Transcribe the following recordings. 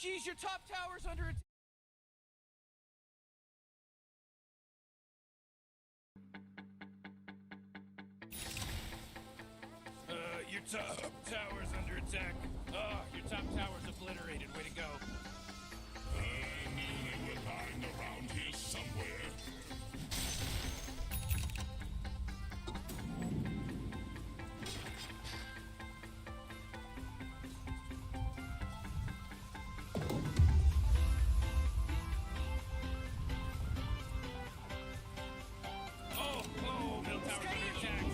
Jeez, your top tower's under attack. Your top tower's under attack. Oh, your top tower's obliterated. Way to go. I knew they were lying around here somewhere. Oh, middle tower's under attack.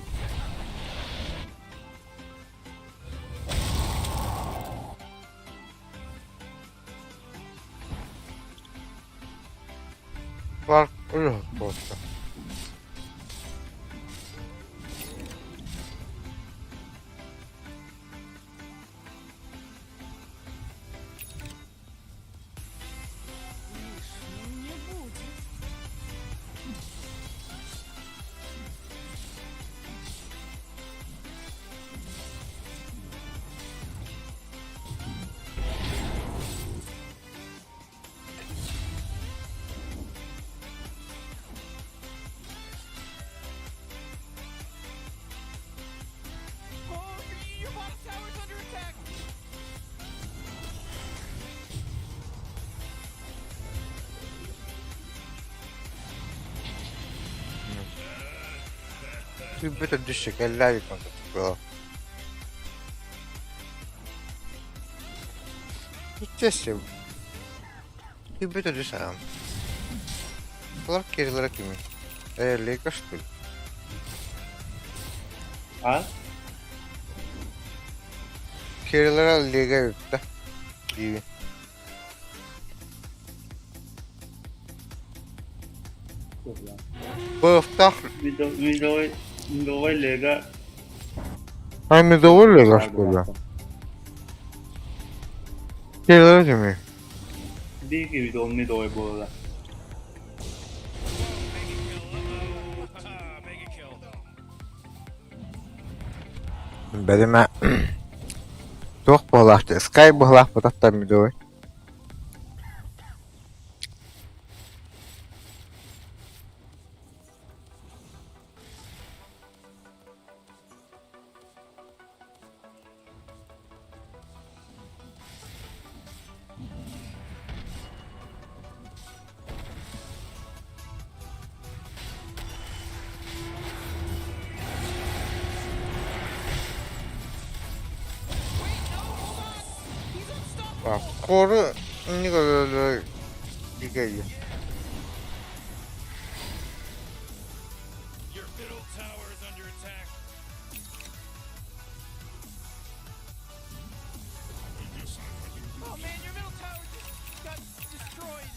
Var ylhäällä tuossa. Не будет. Oh, your bottom tower's under attack. Tyyppi düşecek eller yıkmadı. Bro. Gideceğiz ya. Tyyppi düşer. Bunlar gerilere kimi? Liikas tuli. Ha? Gerilere liiga yürüttü. İyi. Buff'ta. Video लेगा Aynı doğru liigas tuli. Gerilere kimi? दी की video में दो बोल रहा Mega kill. Bedime çok boğulaktı. Sky boğulak bu da midoi. Bak koru ini kalau geliyor. Your middle tower is under attack. Oh man, your middle tower just got destroyed.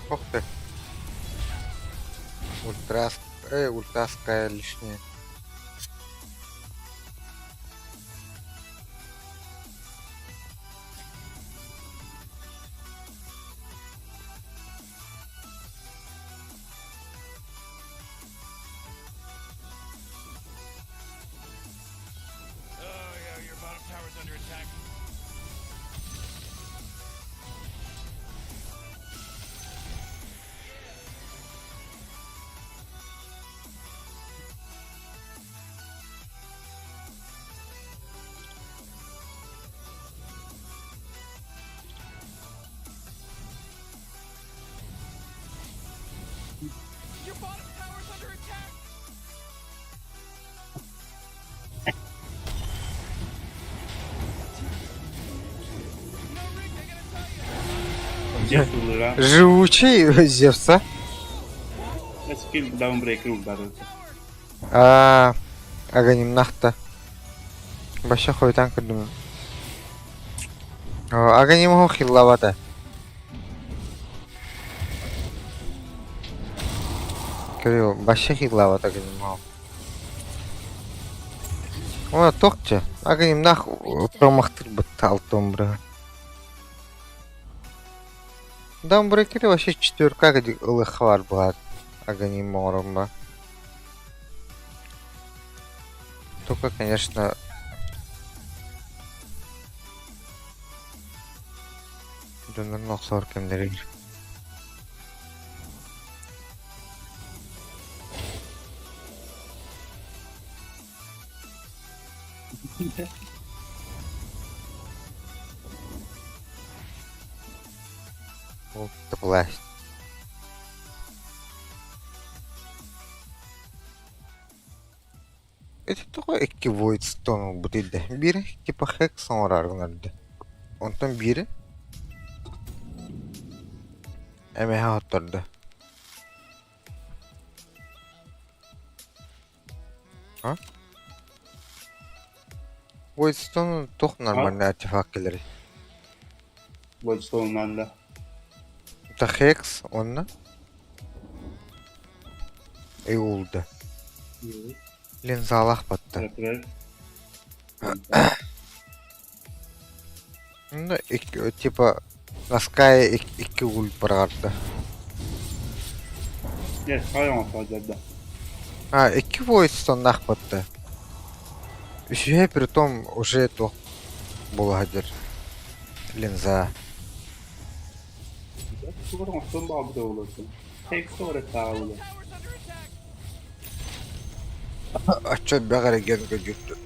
Ох ты. Ультраская лишняя. Oh yeah, your bottom tower's under attack. Your bottom tower's under attack. No, Rick, I gotta tell you. Jeff बोल रहा Живучий Зевса. Skill down break root डाल रहा Аганим нахта. Баша хойтан кырдым. Аганим хо хиллавата. Кырыо, баша хиллавата аганим хо. Ona tokça. Аганим нах промахтыр бытта алтон бра. Дан брекере вообще четверка где ылыхвар была. Аганим моромба. Только, конечно, дөнөр ноксор кемдери. Вот власть. Это такой экивоид стон будет. Бире типа хек сонраргнарды. Он там бире. Эмеха отторды. А? Voidstone toch нормальный артефакт келер. Voidstone'dan da. Это хекс, он Эулда. Линзалах батты. Tekrar. Ну, типа, наская iki ул баргарды. Yes, hayvan fazla. Iki Voidstone нах батты. Еще при том уже то булгадер. Линза. Sonra son bağlı da olursun. Tek sonra sağlığı. А чё бягар ген götürdü?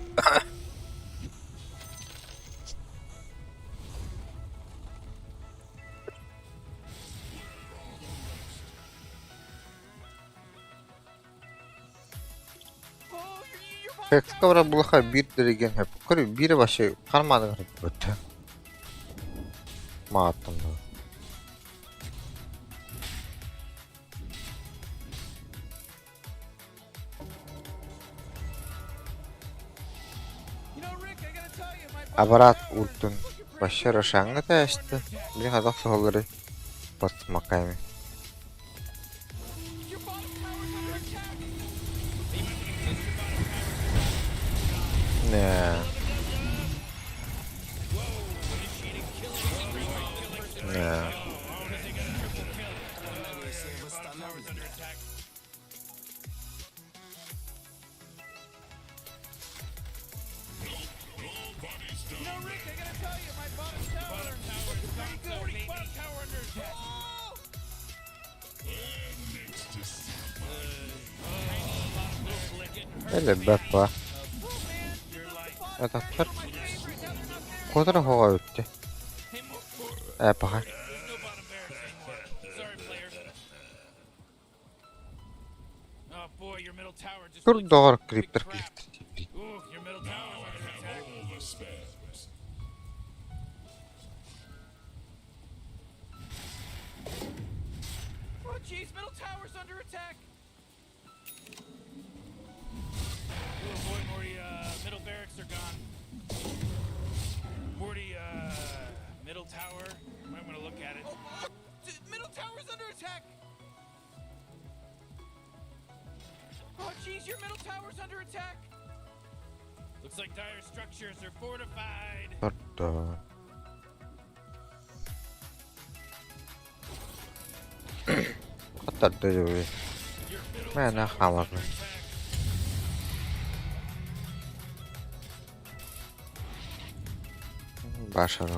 Хекскавра булаха бир дереген хеп. Көрү бири башы кармады кырып өттү. Мааттым да. Аппарат ультун башы рошаңга ташты. Бир хадак соолары бат макайми. Не. Не. Ele beppa. Adaptör. Kodra hava öttü. Paha. Dur doğru creeper kliktir. All the spares. Oh, jeez, middle tower's under attack. Oh boy, Morty, middle barracks are gone. Morty, middle tower. Might want to look at it. Middle tower's under attack. Oh, jeez, your middle tower's under attack. Looks like dire structures are fortified. Orada. Hatta da öyle. Ben ne havalı. Başarı.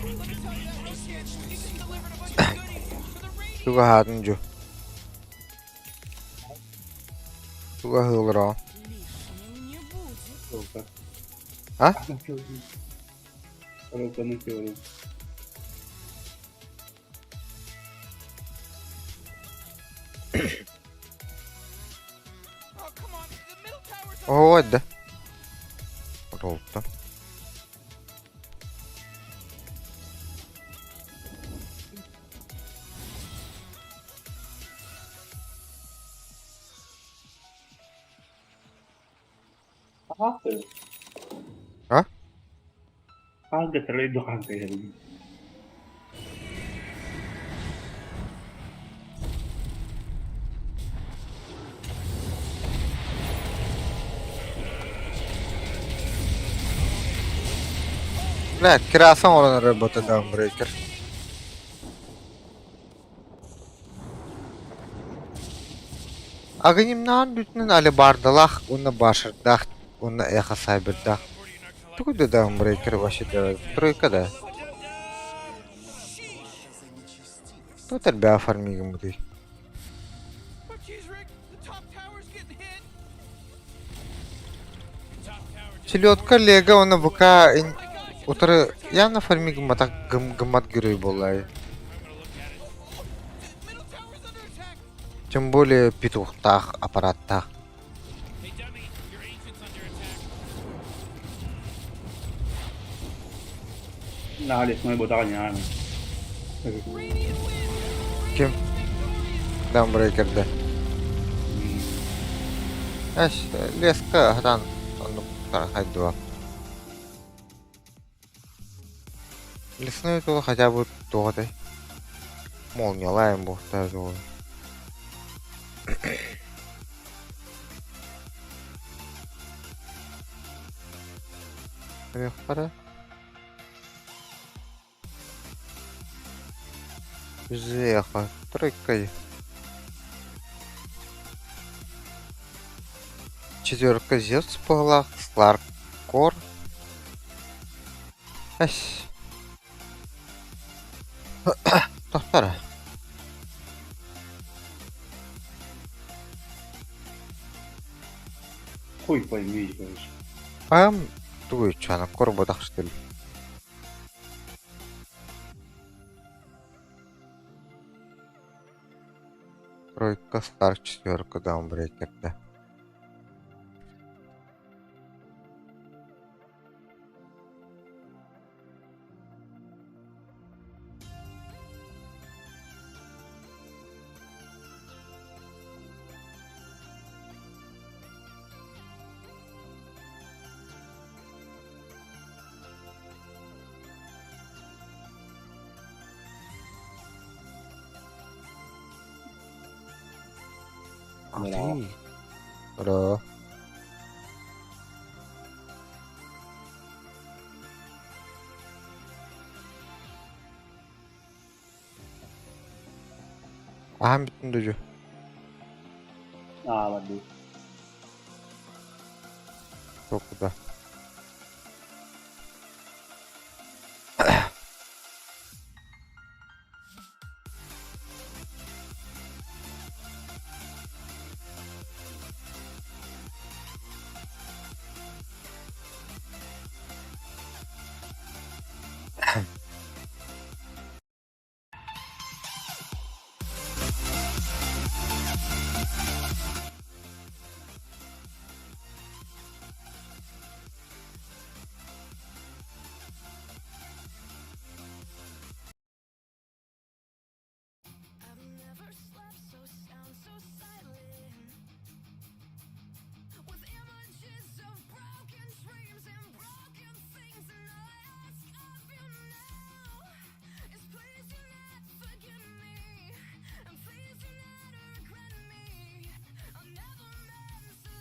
Don't you roll with a crew? Suga hadıncu. Suga hılra. Solda. Ha? Soldanı görüyorum. Oh, come on. The middle tower's under Oo hadi. O da oldu. After. Ha? Terlalu kanker yun. La kirasan olan robota Dawnbreaker. Agınym nan bütünün alibardalaq, onu başırdaq, onu exa saybırdaq. Tugudu Dawnbreaker başı da тройка da. Total bir farmigim bu değil. Oh, jeez, Rick. The top tower's getting hit. The top tower just Чилётка лега оны бука утыры явно фармигим атак гымат герой болай. I'm gonna look at it. The middle tower's under attack. Тем более петухтах, аппараттах. Hey, dummy. Your ancient's under attack. Naalis mo yung buta kanya. Ano. Radiant win. Kim? Dawnbreaker'de. Эш, леска хадан хайдуа. Лесной тул хотя бы тоғадай. Молниялайым бұқтай жоғы. Рехпара. Жеха, тройкой. Четверка Зевс погла, Сларкор. Эш. Тохтара. Хуй пойми, короче. Тугой чана, корбодах что ли? Тройка, Стар, четверка, Даунбрейкер, да. Merak. Bro. Aham bütün dojo. Waduh. Çok güzel. I've never slept so sound, so silent. With images of broken dreams and broken things, and all I ask of you now is please do not forget me, and please do not regret me. I'll never meant to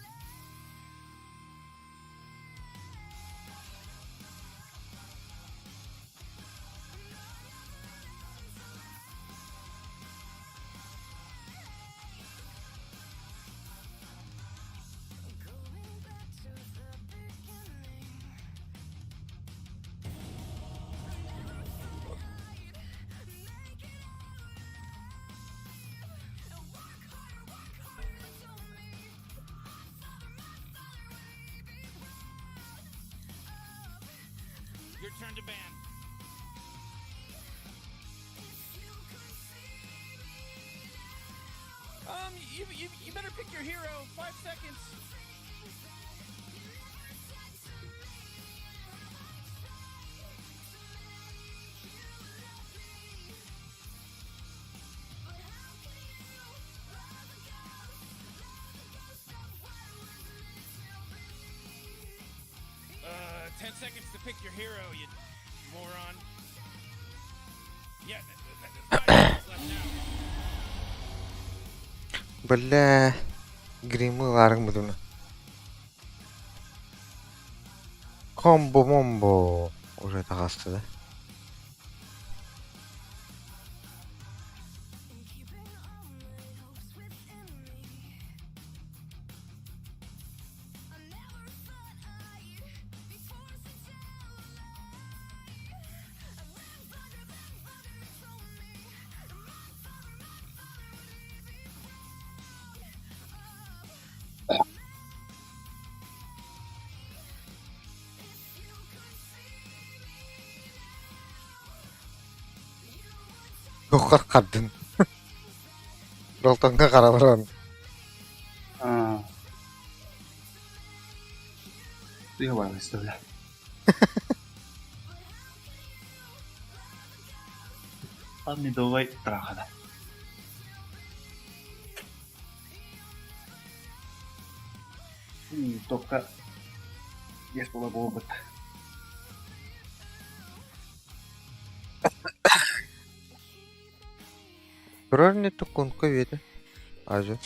going back to the beginning. Make it out alive and work harder to me. Father, my father, will he be proud of Your turn to ban. if you could see me now? You better pick your hero. 5 seconds. Uh, 10 seconds to pick your hero, you moron. Yeah, 5 seconds left now. Бля. Гримы ларың бұдыны. Комбо-момбо. Уже тағасты да. Тоққа қардың. Ролтонға қарап ұрған. Я вам оставляю. Медовый трахада. И только есть было бы опыт. Тұрар не тұққынқы веді. Ажы.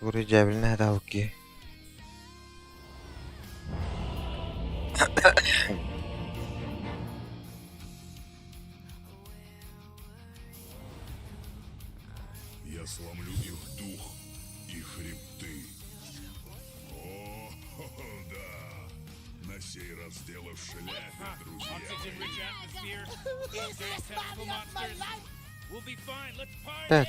Buraya cebine hadi alıp ki. Я сломлю их дух и хребты. О, да. На сей раз дело в шляпе, друзья Oxygen мои. rich atmosphere. Dangerous tentacle monsters. We'll be fine. Let's party. Так.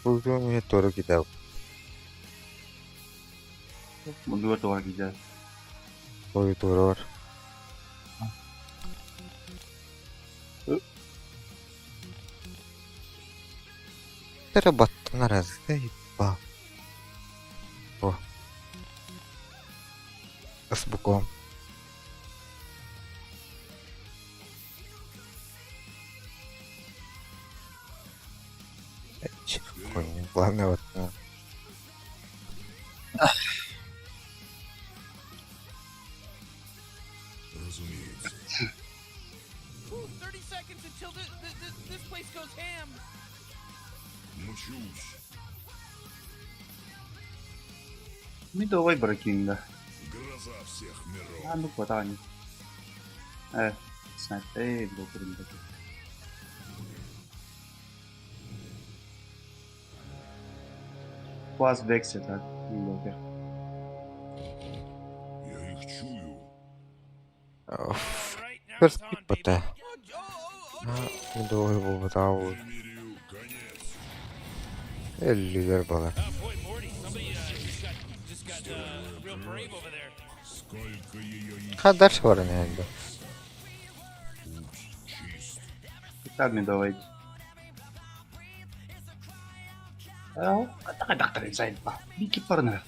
Bugün мне тоже кидал. Dua tuh lagi jas. Ой, турор. Перебаттың аразы да ебал. О. С буком. Коня, главное вот на. Разумеется. Ooh, 30 seconds until this place goes ham. Мчусь. Медовый бракинга. Гроза всех миров. Ну хватает. Снайпер, блокеринг. Класс Векси, так, блокер. Я их чую. All right, now it's Перст on, baby. пипоте. Oh, Медовый был бутаву. Эмирию конец. Элли бала. boy, Morty, somebody just got real brave over there. Сколько ее и Kadar var ne elde. чист. Так, медовый. Kata dokter inside pa. Biki partner.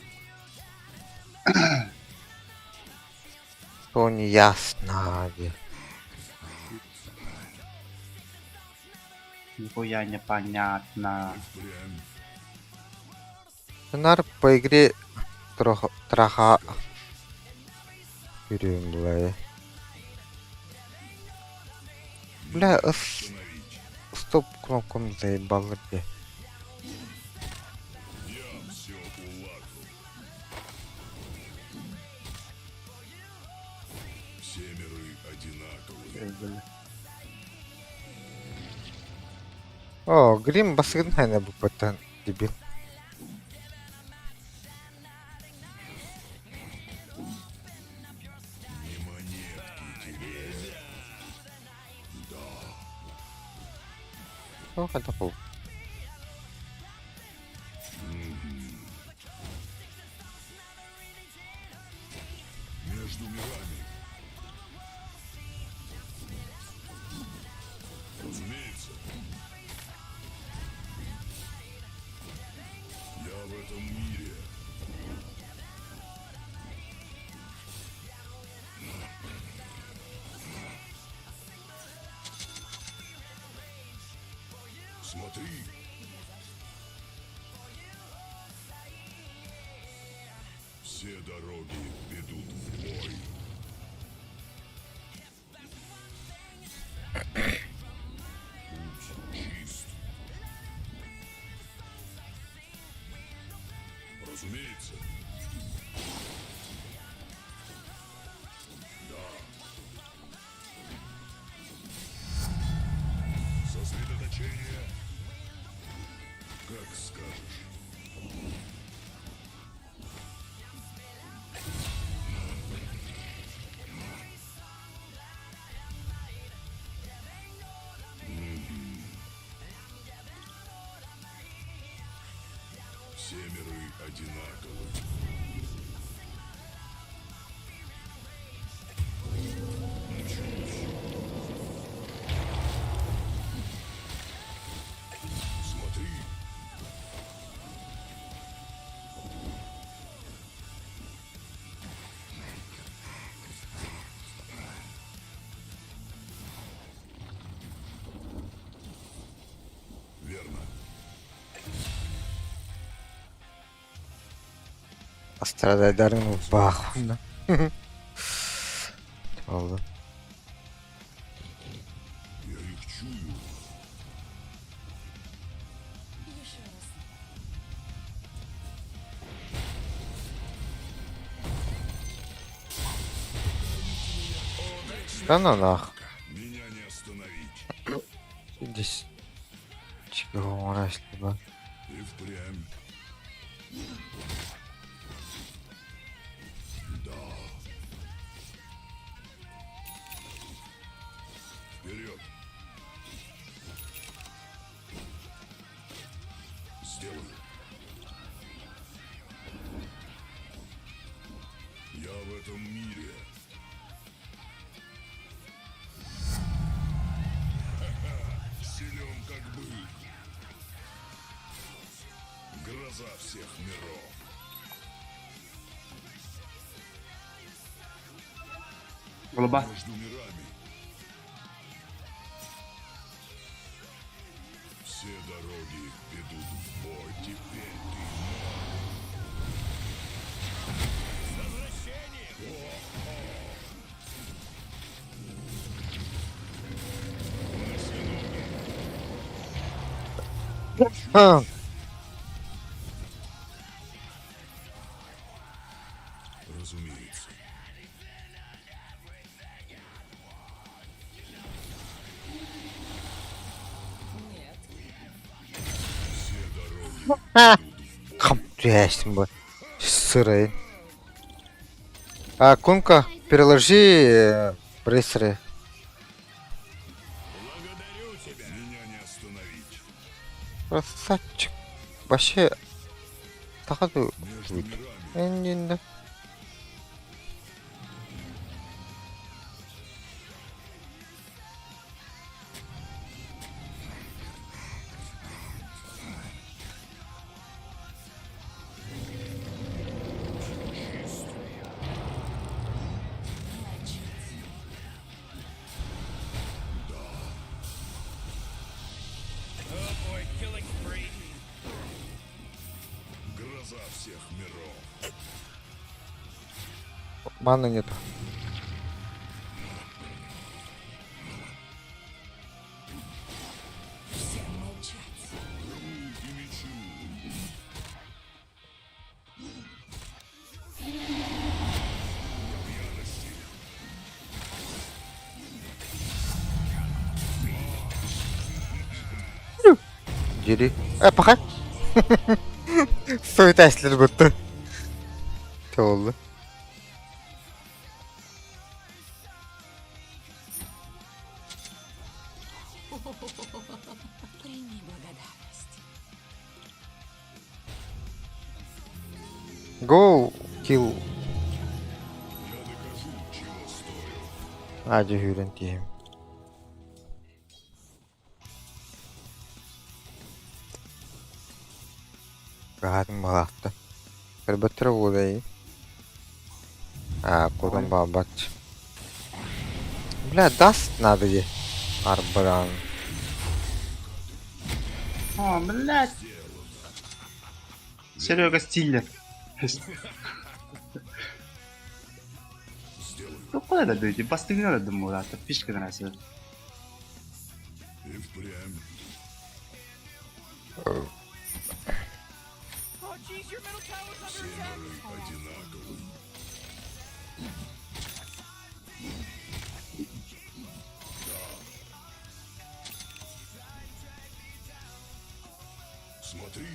То не ясно. Нихуя непонятно. Прям Нар по игре траха. Yürüyün buraya. Бля, остановить. стоп кнопком заебал где. Я все улажу. Все миры одинаковые. О, Грим басын хана bu patan дебил. Не монетки тебе. О, это пол. Между мирами. Разумеется. Я в этом мире. Смотри. Все дороги ведут в бой. Путь чист. Разумеется. Да. Сосредоточение. Как скажешь. Все миры одинаковы. Смотри. Верно. Astradayların bağında. Oldu. Я их чую. Еще раз. Да ну нах. Меня не остановить. Здесь. Чего умрать либо. И впрямь. Да. Вперед. Сделаю. Я в этом мире. Силен как бык. Гроза всех миров. Голуба. Между мирами. Все дороги ведут в бой. Теперь ты А, разумеется. Все дороги а. ведут в бой. Хам, ясен бы. Сырый. А, Кунка, переложи прессоры. Меня не остановить. Красавчик. Вообще. Тахаду. Между мирами. Не. Oh boy, killing spree. Гроза всех миров. Маны нету. Все молчать. И мечу. Geri. Bakar. Suikastler bitti. Ne oldu? Прими благодарность. Go kill. Я докажу Acı hüren diyeyim. Rahatım balaqtı. Elbette olayı. Kodum babat. Bля, даст надо где? Арбран. О, блядь. Серега стиллер. Ну куда это дойти? Постыгнёт, думаю, да, подписчика нравится. И впрямь. Oh, jeez, your middle tower's under attack. Семеры одинаковы. Смотри.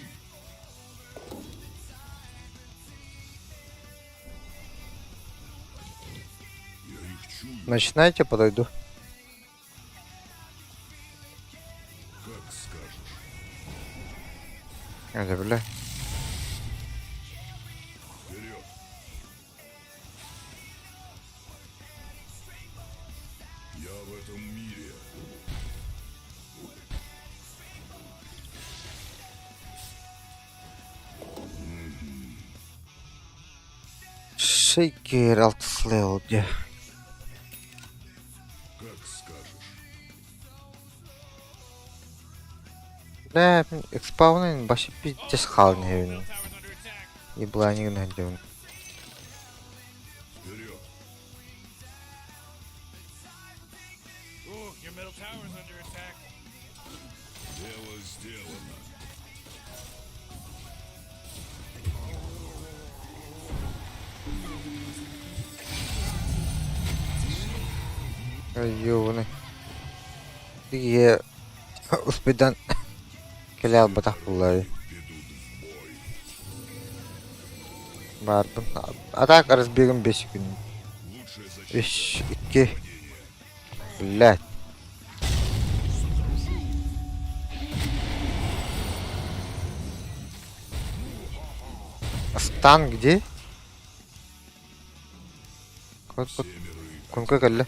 Я их чую, Начинайте, подойду. как скажешь. Это, бля. Вперед. Я в этом мире. Шейкер алтыслеу где. Как скажешь. Бля, экспауны башы пиздец халын evin. Tower's under attack. И бланиг надевен. Вперед. Ooh, your middle tower's under attack. Дело сделано. Ёбаный. Я успедан келе албатах буллай. Бардым. А так разбегаем 5 секунд. Лучшая защита. 3, 2. Блядь. Стан где? Вот. Кунка калле.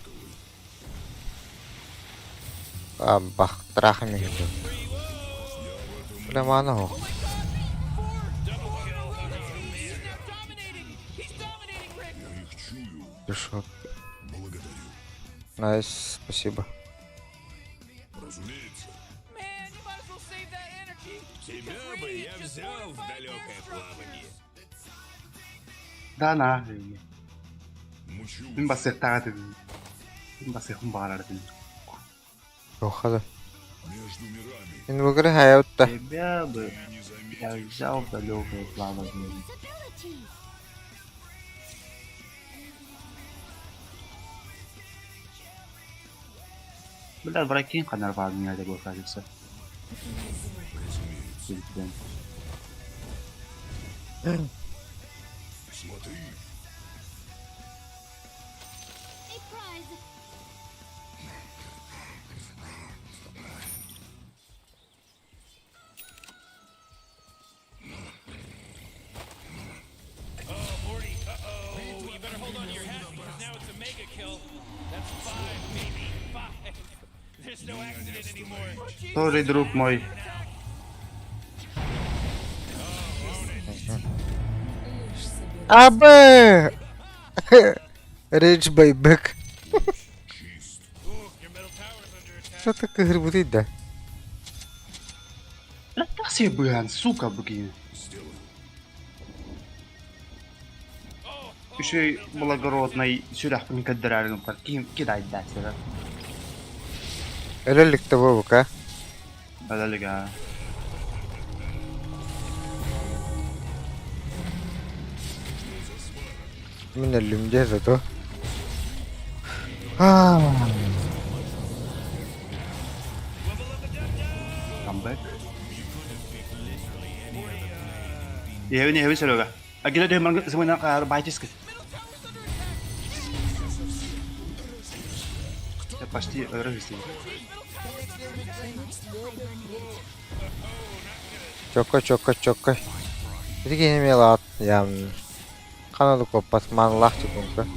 Бах, трахами гиду. Бля, мана хо. He's dominating, Rick. Я их чую. Пришел. Благодарю. Найс, спасибо. Разумеется. Man, you might as well save that energy. Тебя бы я взял в далекое плавание. Да нахуй. Мучу. Bin basır tadı. Bin basır humbalar dedi. Охада. Между мирами. Ин выгры хаятта. Тебя бы Не заметил. я взял в далекое плавание. Бля, прикинь, когда в армии такой кажется. Смотри. A prize. Oh, Morty. Uh-oh. You better hold on to your hat because now it's a mega kill. That's 5, baby. 5. There's no accident anymore. Тоже друг мой. Абы! Рейдж байбек. Ooh, your middle tower's under attack. Что ты кыгыр будет, да? Бля, так себе быган, сука, быгин. Еще и благородный сюрях не кадрарен, кидай дать сюда. Элелик того бука. Бадалига. Мен ölümde зато. Comeback. Не heavy Серега. А gila dia emang semuanya ke байтис ke. Я почти разъяснил. Чокка. Иди не мелат, ям. Канаду копас манлах чукунка.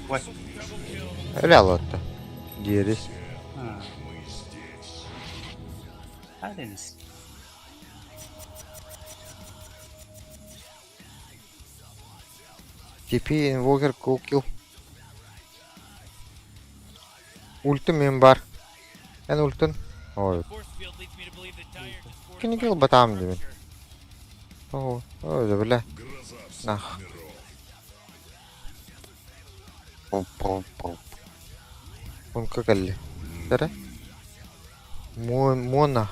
Ой, Реалотта. Diğeri. Ha. Karadeniz. TP Invoker Cool Kill. Ulti men bar. En ultin. Oy. Force field leads me to believe that Dyer just fortified Kini kill their batam demin. structure. Öyle bile. Nah. Pum pum pum. Pun kekalli. Tere. Mona.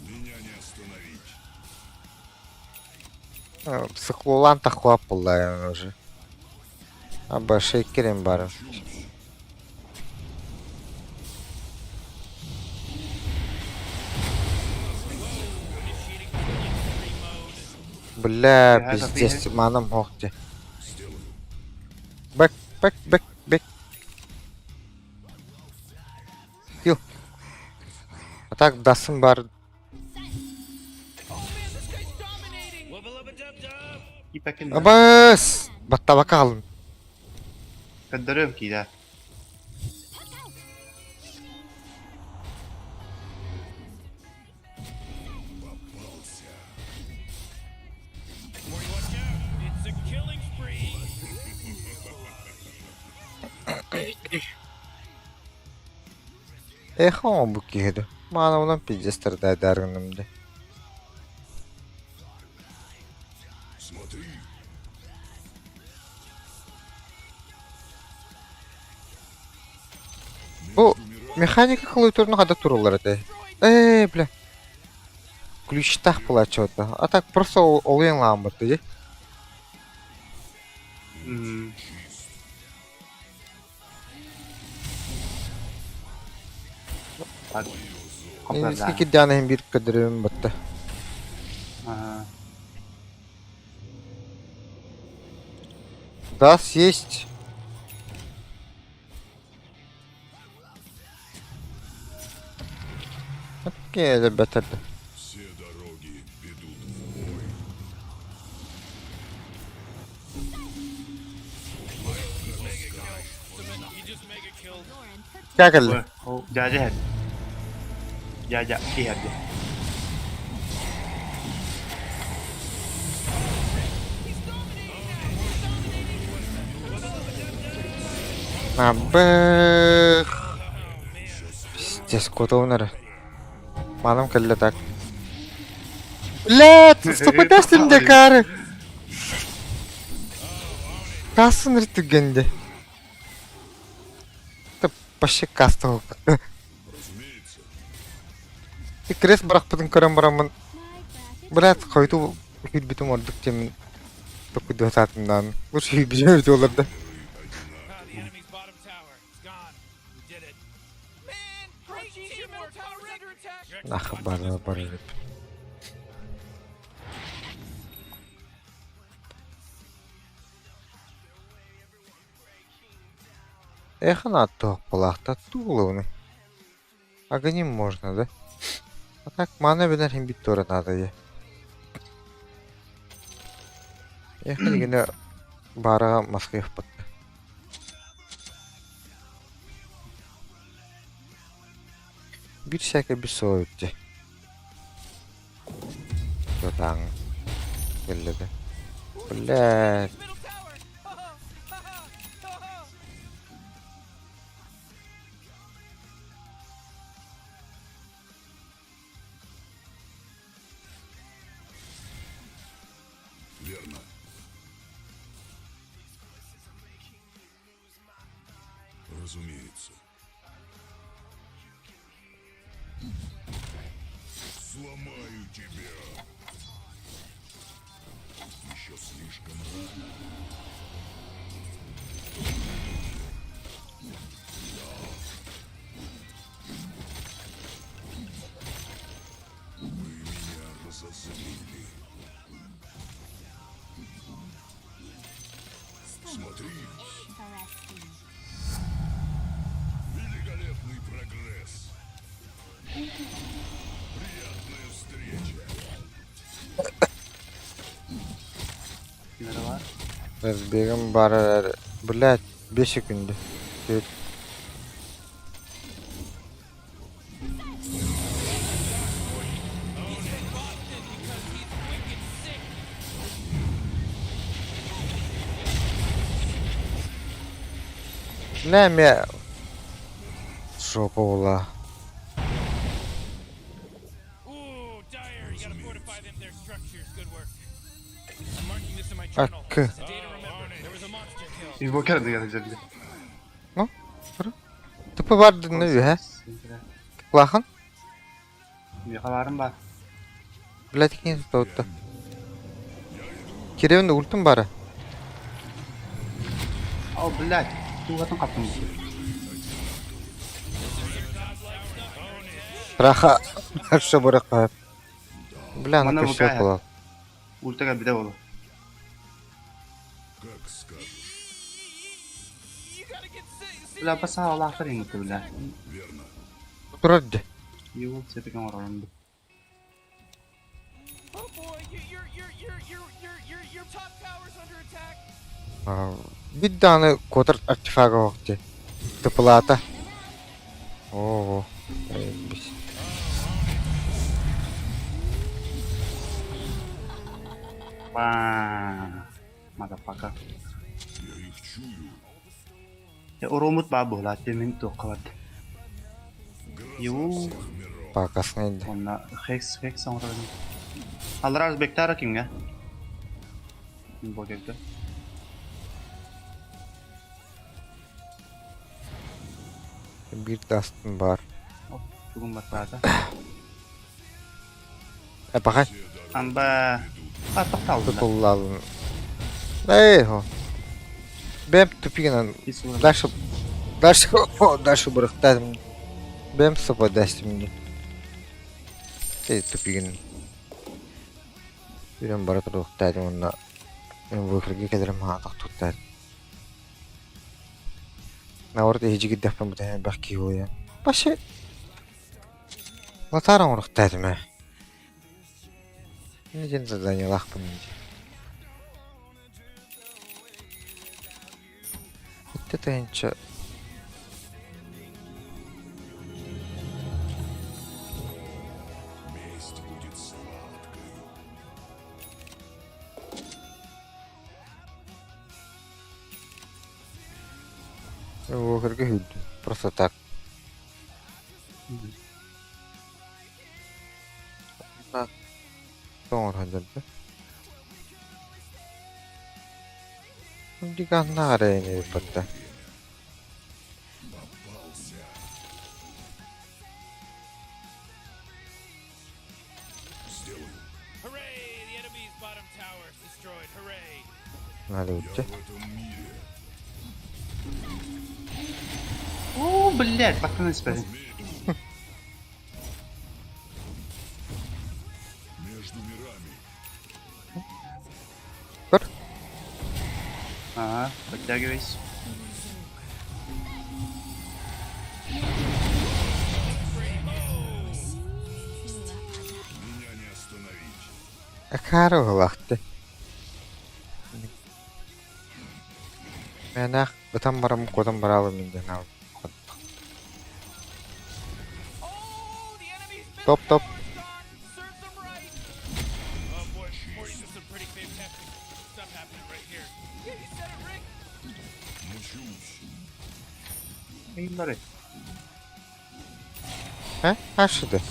Меня не остановить. Sıkılan takla pulla yani уже. Abi şey kirim bari. Бля, Я пиздец, так и- манам хохте. Бэк, бэк, бэк, бэк. Кил. А так дасым бар. Wubba lubba dub dub. Keep back in. Абас! Баттаба калын. Kadarım ki de. Morty, watch out. It's a killing spree. Эхан bu kihdi. Mana ulan pиздец тырдай даргынымды. Смотри, Bu mexanika кылуу турну када турулар эте. Бля. Ключ так плачёт. А так просто олен ламбыт, де. Hmm. Bak. Komplar Eski kidyanayım bir kadarım battı. Ага. Das есть. Окей, ребята. все дороги ведут в бой. You just mega killed. Как ли? Ой, о, дядя. Дядя, iya dia. Набэх. Пиздец, куда унара. Манам калля так. Блядь, что подашь мне кары? Тасын ртүгенде. Ты почти кастал. Разумеется, Ты крест барах потом карам бараман. Блядь, қойду хилбитим ордук темин. Только 20-дан. Лучше хилбитим оларда. The enemy's bottom tower. It's gone. We did it. Man, Archie's your middle tower's under attack. Нахуй бара. Эх, на то плахта туловны. Агоним можно, да? А так мана бинар имбиттора надо я. Эх, дегенде барага маскайық бат. Bir şaka bir soğuttu. Jodan. Belledi. Bleh. Middle tower. верно. Разумеется. Сломаю тебя. Еще слишком рано. Вы меня разозлили. Смотри. Великолепный прогресс. Приятная встреча. Kimleri var? Разбегаем бара. Блядь, 5 секунды. Good. Näme Sokola. Ooh, dire. You gotta fortify their structures. Good work. I'm marking this in my journal. Hakkı. It's a day to remember. There was a monster kill. Invoker da gelecek. No? Tıpı vardı ne diyor he? Tıplakın. Yakalarım var. Biletik ne tuttu. Kirevin de ultum bari. Al блядь. Тугатын каптым. Raha. Akşa bırak koyup. Bilen Bana bu akışı kaya. yapılalım. Ультага биде болу. Как скажешь. You gotta get sick. Бля баса Аллахтар ингити бля. Верно. Durardı. Юл сетиген оралымды. Oh boy, your top tower's under attack. Bir tane kodr artifaka vakti. Tıpılata. Oo. Biz. Ба. Motherfucker. Я их чую. Ya oromut babu la temin to kawat. Yu Bakasın indi. onna hex sonra. Alraz bektara kimga? Bu geldi. Bir dastın var. Bugün batata. Bakay. Amba patok taldı. Tutulalım. Ho. Ben tüpügen Isura. Дальше бырықтадым. Бәм сыпа дәстімді. Тüpügen. Үйрен бара тұрықтадым онына. Мен вөхірге кәдірім хатық тұттадым. Наорда ежігі дәппен бұтайын бәк кей ойын. Башы. Латарым ұрықтадым ә. Неден задание лақпын енді. Это тенча. Месть будет сладкой. Вөхірге хүйдім. Просто так. Соңыр хандырды. Диган арайны патта. Hooray! The enemy's bottom tower is destroyed. Hooray! Надо уйти. В этом мире О, блядь, пацаны спали. между мирами Кыр. Ага, подтягивайся. меня не остановить. Акару лахты. Мен ах бутан барам кодан баралы минден ал. Oh, the enemy's middle Топ топ. tower's gone. Serves them right. Oh boy, we're into some pretty fantastic stuff happening right here. Yeah, you said it, Rick. Мучусь. Эймбаре. He? Aşıdı.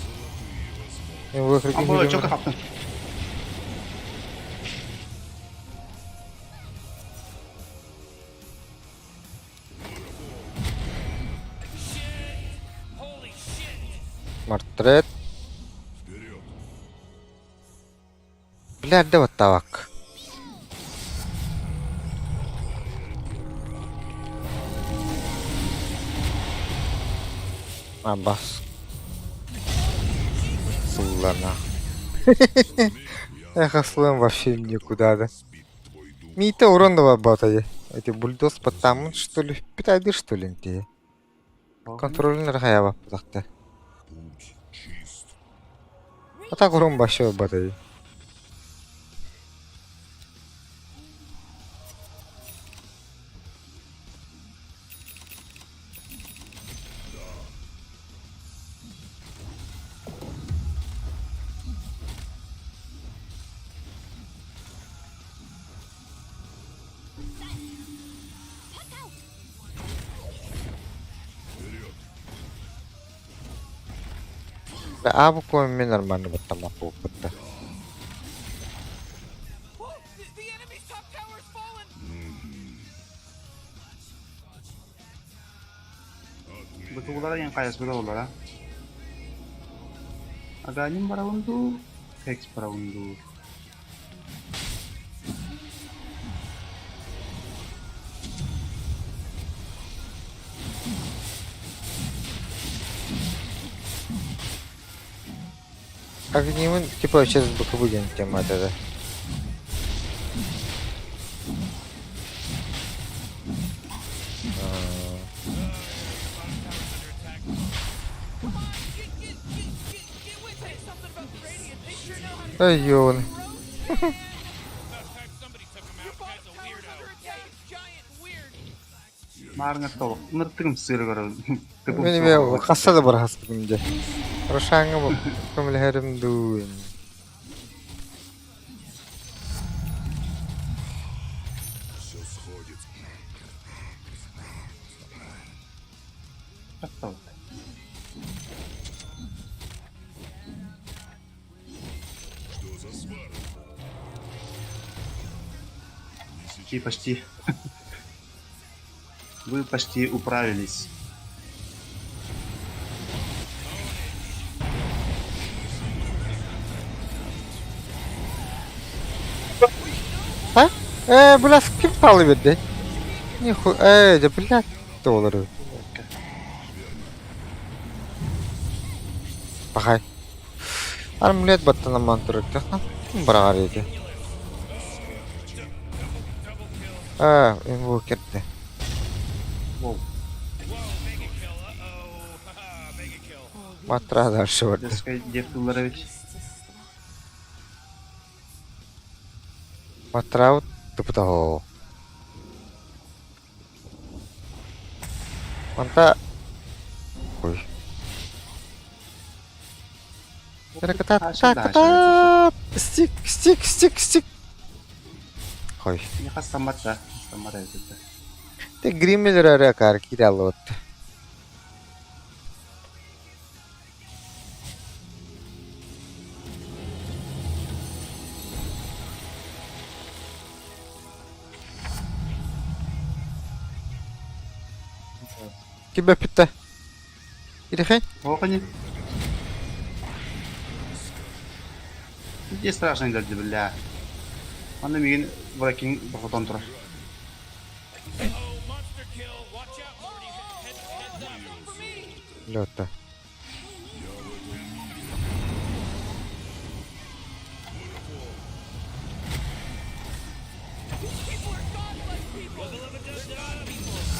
Ben vөхірге Amba çok хүйдім. kaptın. Shit! Holy shit! Мартрет. Вперед. Білерді ваттавак. Абас. Суллана. Эх, аслым вообще никуда, да. Твой дух Мита урон давай батаде. Эти бульдоз потому что ли питайды что ли те. Контроллер хаяба путакта. путь чист. А так урон башы батаде. Да, буквально нормально вот там опыта. Oh, the enemy's top tower's fallen. Betul lah yang kayak betul lah. Agaknya para untuk Hex para untuk. Огнемын, типа, сейчас боковые тема это. Ай, ён. Somebody took him out. Guy's a weirdo. Giant weird. Marngat tau, ngerti sir karo. Мен бе хасада бар хас бүгінде. Рошанга көмөлһөрүм дуун. Все сходит. Тау. Что за свара? И почти. Вы почти управились. А? Блядь, ким палы берди? Ниху, да блядь, доллары. Пахай. Армлет баттана мантурак та. Барар еди. Инвокерде. Воу. Whoa, mega kill. Uh-oh. Haha, mega kill. Матра дальше вот. Дескай Девтуларович. Матра вот тупо. Манта. Ой. Ката. Стик. Ой. Ini khas tamat dah, tamat itu. Te grimmelere rakar kiralot. Кибе питте. Идэхэ? Похони. Где страшно дальше, бля. Anda bikin breaking berfoton terus. Oh, monster kill. Watch out, Morty. Heads up. For me. Лёта.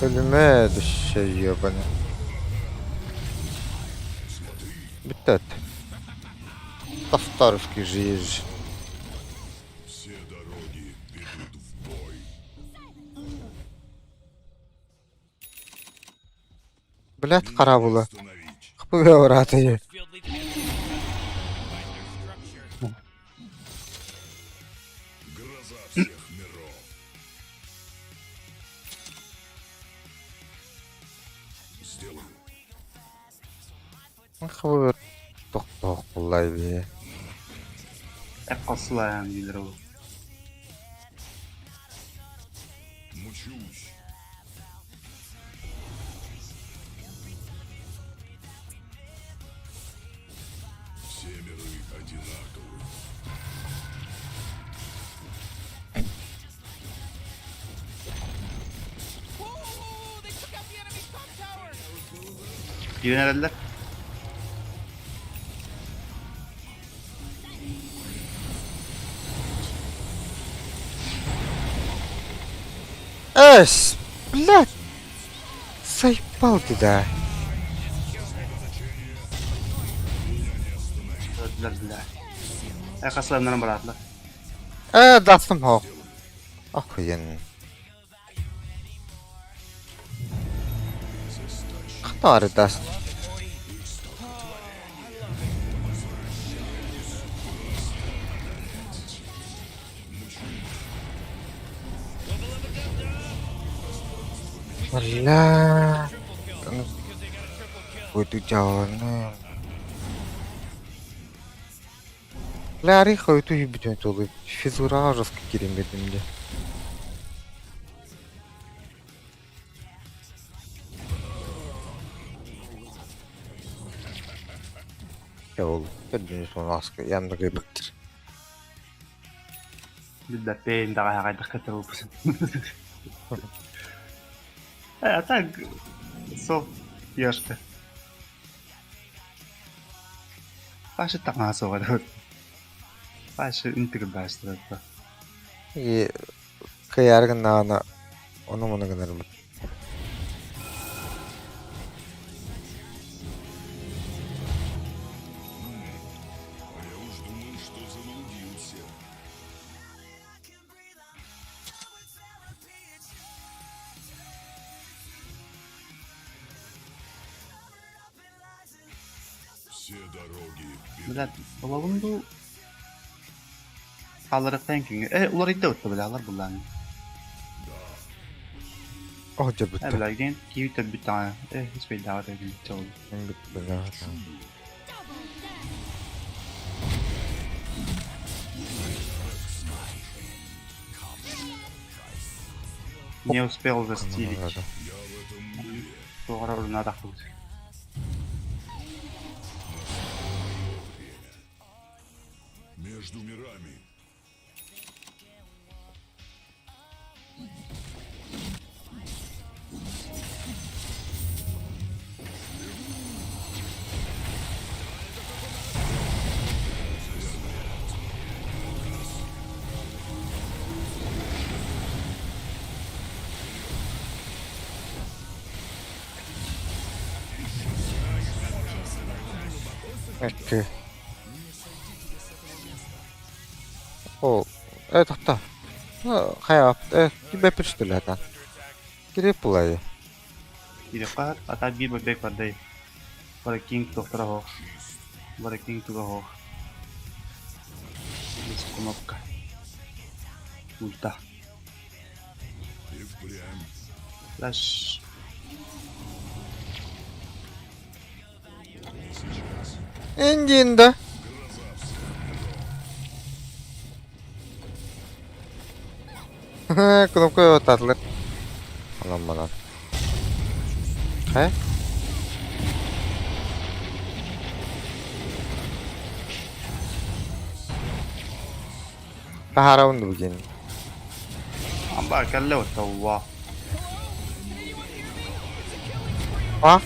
Сөлүмө düşe ёбана. Битет. Повторовки жизнь. Все дороги ведут в бой. Блядь, карабула. Остановить. Кыпыга бараты. Field leads me to find their structure. Гроза всех миров. Сделаю. Кыпыга ток булай бе. Kasılan bilir o. Мучусь. Все миры одинаковы. Whoa, they took out the enemy's top tower. Yöneldiler. Эс, блядь. Заебал ты, да. Öldüler bile. Kasılanların bıraktılar. Dastım ho. Охуенно. Который даст? Бля. Ой, ты чё, ну. Ларри хойто хибитен толы. Физура жестко керемедимде. Ya oğlum, ben son askı yanında kaybettir. Bilda pain da kaya kaya katrupusin. А так, so, яшка. Паша так насовал. Паша интегр баштырат. И каяргын нағана оны мұны гынарым. Я уж думал, что заблудился. Все дороги ведут. Билет, олавынду алырыктан кийин. Улар итте өттү билалар булларны. Oh cebütte. Bilagen kiyip de bir tane. Hiç belli daha değil. Çoğu. Ben bitti ya. Не успел застилить. Надо. Sonra oruna takıldı. Между мирами. Окей. О, так. Hayat, gibi piştiler lan. Girip bulayı. Tidak kan, ata bir bebek pandai. Para king dokter ho. Para king tuga ho. Bis kemapka. Ulta. И впрямь. Flash. İncinde. Knopka tatlı. Aman bana. He? Kaharaundi begini. Amba kalle watawa. Ah?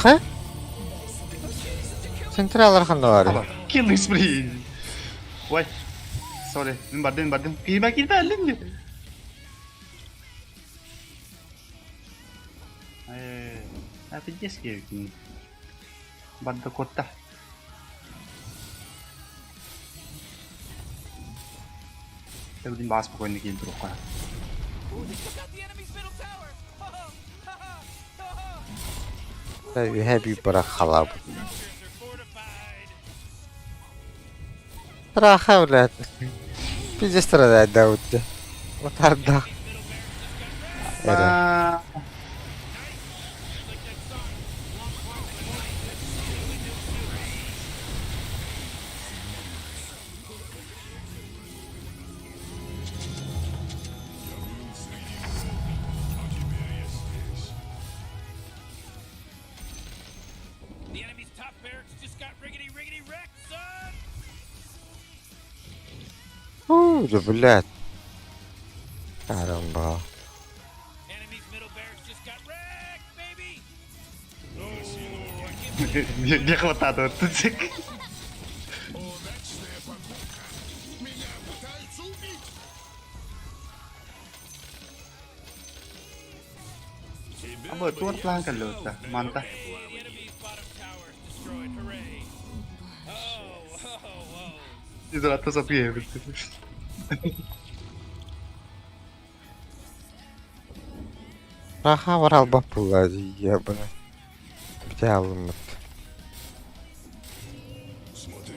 He? Sentralar kan var. Aba killing spree. Why? Sorry, badin. Kirba alin ya. Apa jes kayak gini. Banda kota. Tapi din bahas pokoknya game terus kan. Ooh, they took out the enemy's middle tower. Tabii heavy bırak halab. Structures are fortified. Raha ulat. Biz sırada Davut. Matarda. Era. The enemy's top barracks just got riggedy wrecked, son. Блядь. Caramba. Enemy's middle barracks just got wrecked, baby. Dia kota tuh. Удачная покупка. Меня пытаются убить. Apa tuh pelan kan lo, mantap. The enemy's bottom tower is destroyed. Hooray. Oh. Itu rata sapi ya. Raha var albap bulladı ya bunu. Bir de alınmadı. Смотри.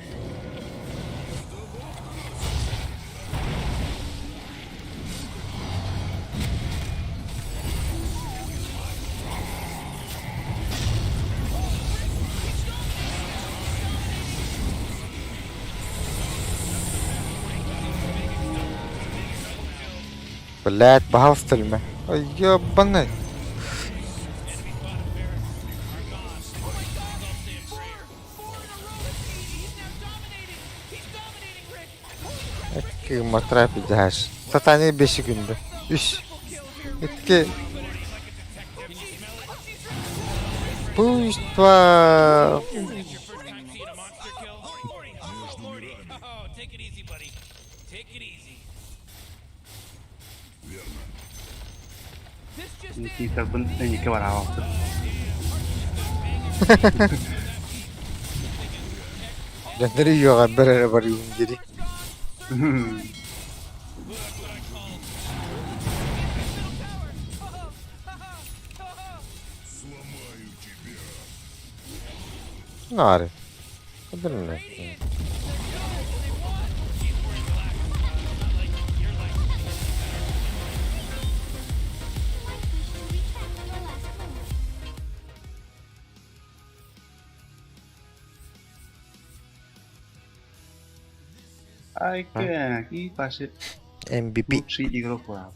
Блядь, бахал стильме. Ой, ёбаный. Эки матрапи жааш. Сатаны 5 күндө. 3. 2. Буйства. Your first time seeing a monster kill? Morty. Oh, take it easy, buddy. Take it easy. This just in. Kita pun ini ke warna apa? Jangan juga berada baru jadi. Nare. Bener. Ai que aqui passa MVP. lutsi игрок wow.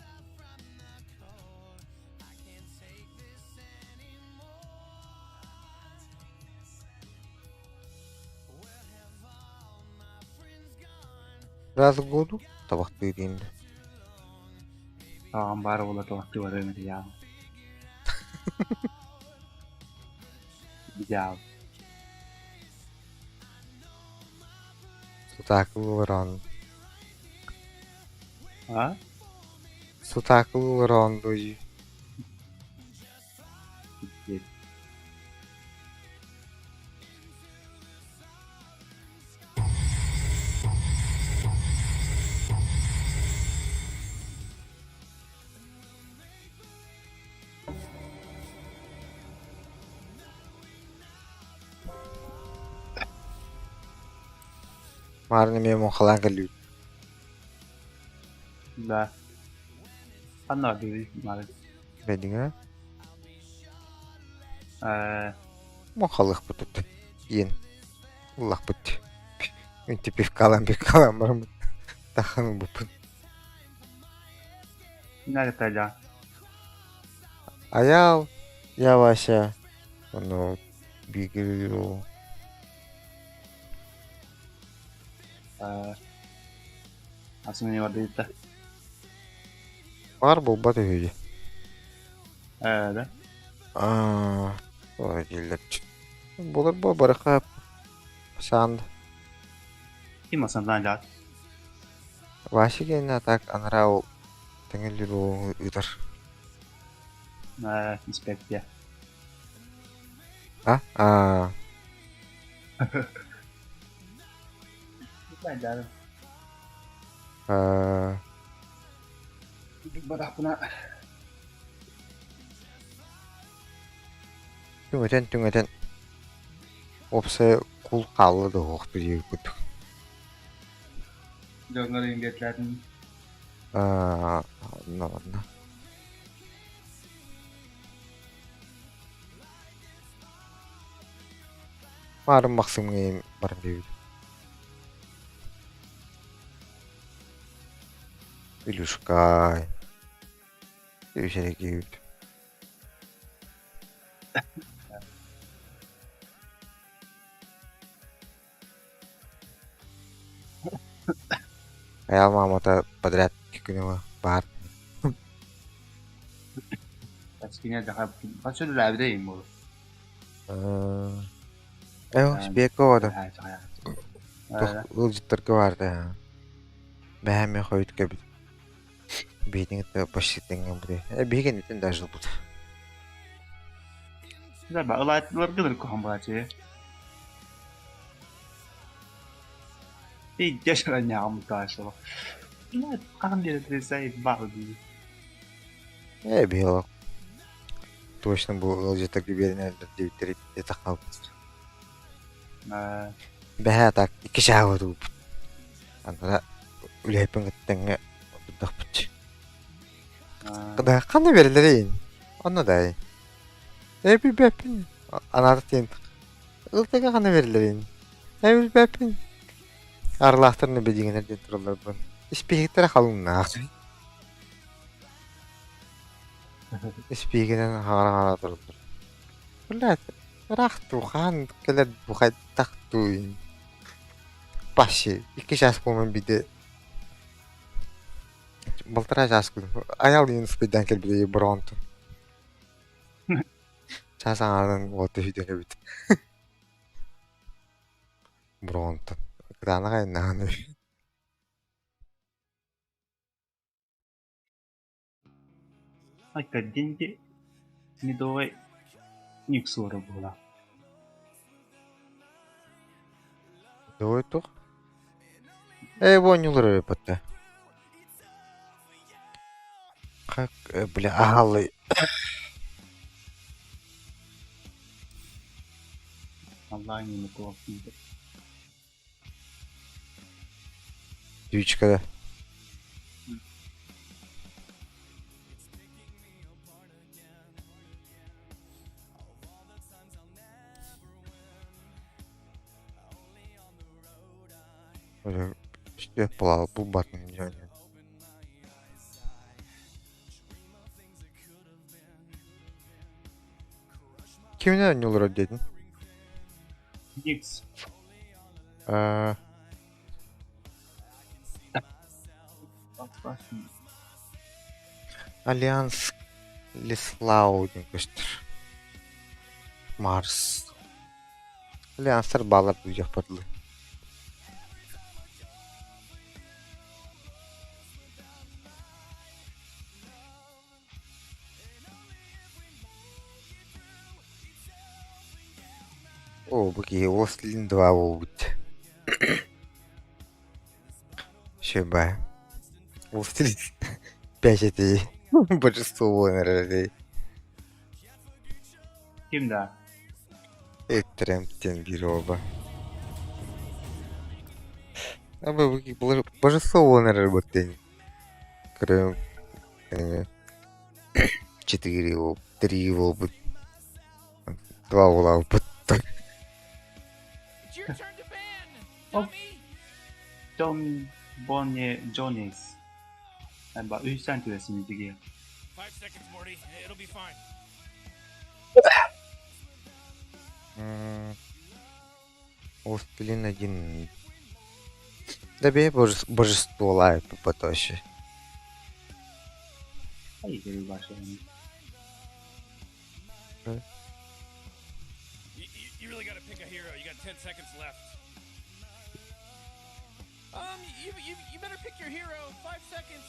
Razı oldu. Tabak dediğinde. Tamam bari ola waktu ada yang dia. Jauh. Sutakı vuran. Ha? Sutakı vuran doyu. Gitu. Marne memang kalang kalut. Dah. Ano diri kemarin? Bedinga. Eh, Kalık putut. Yen. Allah put. Ünti bir kalan var mı? Tahanım bu put. ini ada Ayal. Yavaş ya. Onu bir giriyor. langsung ini waktu itu. Var bu batı hücü. Dah. O giller. Bulur bu baraka. Sandı. Ini masalah jahat. Başı gelin atak anarao. Tengeli bu ıdır. Inspeksi. Ha? Belajar. Badak puna. Түңетен. Опсы кул қалды да оқты жегі күтік. Dengerin deadline. Ладно. Марым максимум барым бейбіт. Илюшкай. Илюшерек бейбіт. Аял мамата подряд кикунева бар. Eskinya jahat. Pas sudah lah ada yang mau. Спека ода. Jahat. Ылжыттыргы барды. Бәһәме хойт кебит. Бейтин это почти теңген буде. Беген итен даже жыл буде. Sudah bah, lah luar negeri kok hamba aja. Iya caranya kamu kasih. Nah, kan dia dari saya baru. Белок. Точно был ылжыттыргы беріне дейтер ете қалып. Бәһә так 2 шағы туып. Андыра үләйпін кіттіңі бұддақ бұтчы. Қыда қаны берілерейін? Оны дай. Бір бәпін. Анады тен. Ұлтыға қаны берілерейін? Бір бәпін. Арылақтырыны бедіңінерден тұрылар бұн. Іспекеттері қалуына ақ. Спигинен хара турdur. Блядь, рахту хан келер бухай тахтуин. Баши, 2 жас болман биде. Былтыра жас күн. Аял ен спидан кел биде бронт. Часаңардын оты видео бит. Бронт. Крана кайнаны. Aika деньги медовой никсора была. Дой тух. Вонюлар патта. Как, бля, агалы. Allah не готов. Твичкада. Что я плавал, бұл батын не. Kimden oynuyorlar dedin? Никс. Альянс Лислау demiştir. Mars. Альянстар bağlar duyacak patlı. О, баки, Ослин 2 будет. Шеба. Ослин 5 это большинство, наверное. Kimde? Трэмптен бiri оба. Абы баки, большинство, наверное, работает. Кроме 4 его, 3 его, 2 ула, It's your turn to ban, Oh. dummy! John Bonnie Jones. Ben bak 3 cent üresini diye. 5 seconds, Morty. It'll be fine. Ослин 1. Добей божество лайпа потоще. Hayır geri başlayalım. You really gotta pick a hero. You got 10 seconds left. You better pick your hero. 5 seconds.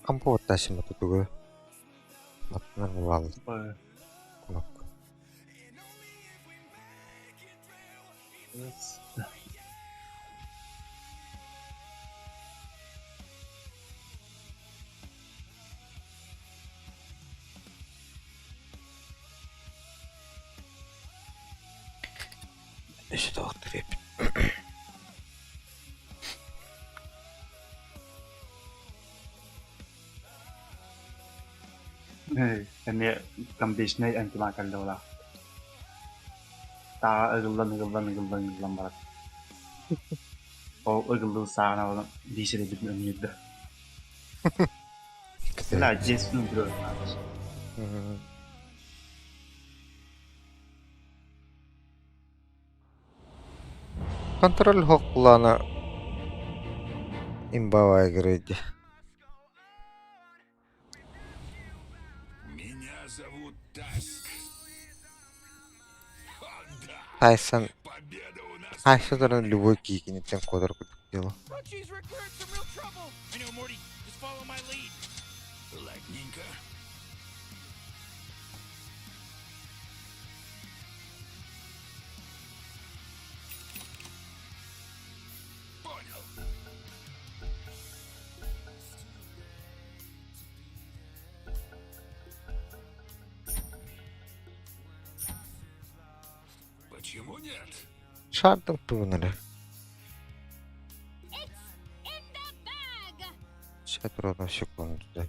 Кампо отташим это тугу. Вот нормально. Böyle. Кнопка. Evet. İşte doktor hep. Hani conditioner antimakallı ola. Ta ıgıldan barak. O ıgıldığı sağına olan dişleri bitmiyor niyette. Mesela Jesse'nin bir öyle arkadaşlar. Контроль Хоклана имбовая грыди. Меня зовут Таск. О, да, Тайсон. победа у нас. Тайсон любой кики не тем кодер дело. Crunchies, we're in some real trouble. I know, Morty. Just follow my lead. Ладненько. Понял. Почему нет? Şartım bunları. In the bag. Şatrodan секунду, да.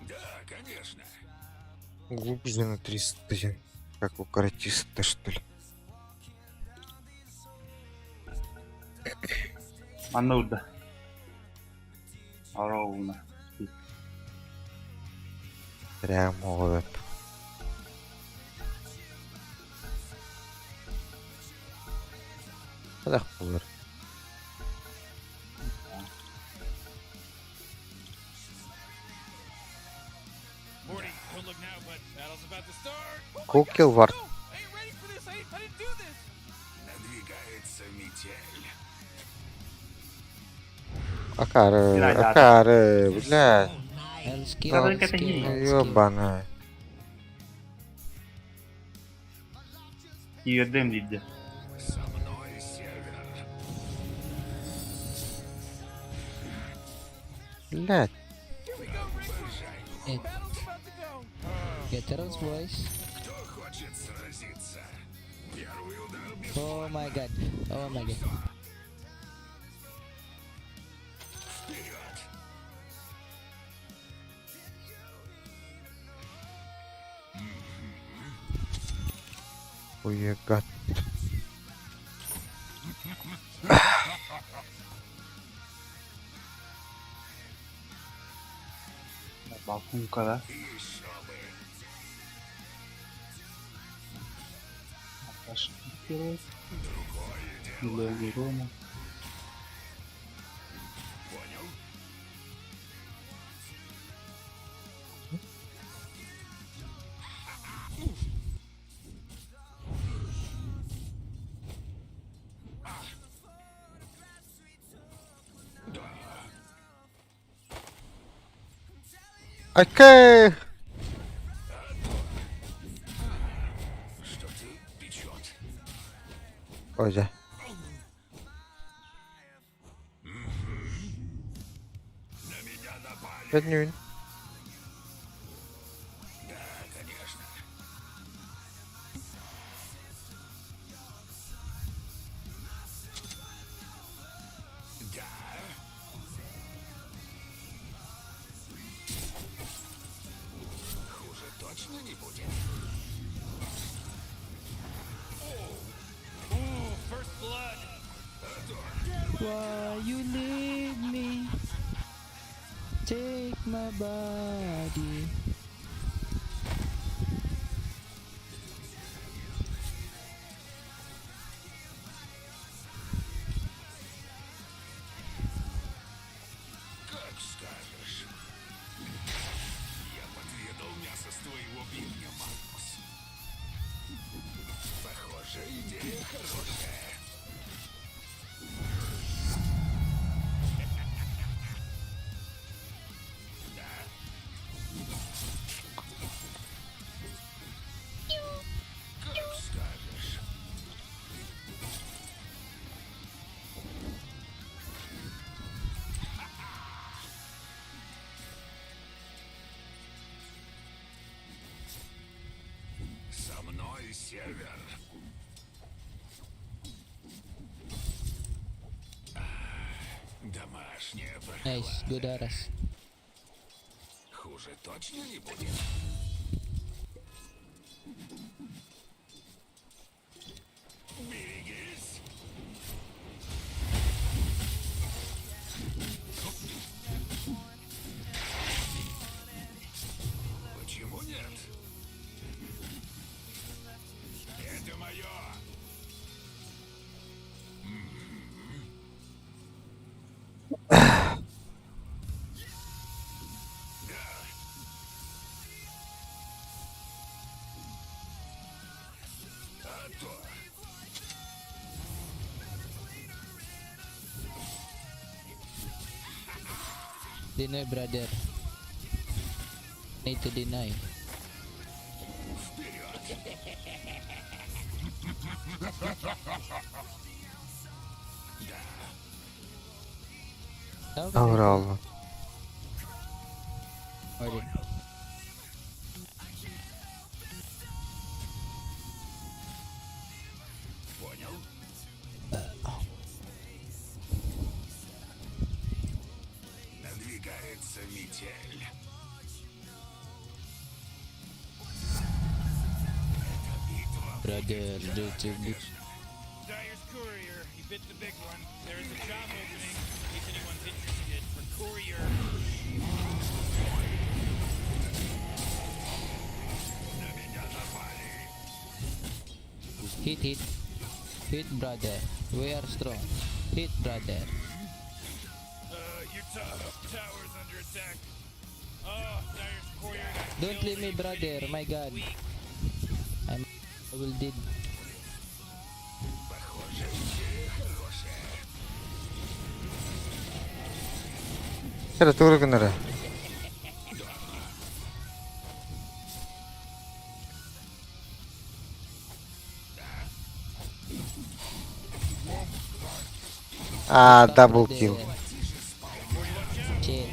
Да, конечно. Глубже на 300, как у каратиста, что ли. Anla burada. Aravuna. Прямо вот. Kadar bulur. Morty, don't look now, but battle's about to start. Oh my Cool God, kill var. no, I ain't ready for this. I didn't do this. Надвигается метель. Akarı, Biraz daha. akarı, bля. Skill, Dobra, skill, skill. skill. Ёбаная. Girdim liddi. Со мной север. Блядь. Here we go, Rick. Eh, Battle's about to go. get those boys. Кто хочет сразиться? Первый удар без Oh my god. Oh my god. вперед. Уегат. Balkon bu kadar. Еще бы. Arkadaşlar gidiyoruz. Milyon geliyor mu? Понял? Окей. Что-то печет. Hoca. На меня напали. Bednün. Да, конечно. Да. Хуже точно не будет. Ooh, first blood. Why you leave me? Take my body. Как скажешь. Я подведал мясо с твоего бивня, Маркус. Похоже, идея хорошая. Как скажешь. Со мной север. Домашняя Nice. прохлада. Good Aras. Хуже точно не будет. Берегись. Почему нет? Это мое. А то. Deny, brother. Need to deny. Okay. Avra Allah. Morty. начнется метель. Brother, do to be. Dyer's courier. He bit the big one. There is a job opening in case anyone's interested for courier. Hit, hit. Hit, brother. We are strong. Hit, brother. Your tower's under attack. Oh, Dyer's courier. got Don't killed. leave me, brother. My god. I will dead. Kira turun kenara. Ah, double kill. Shit.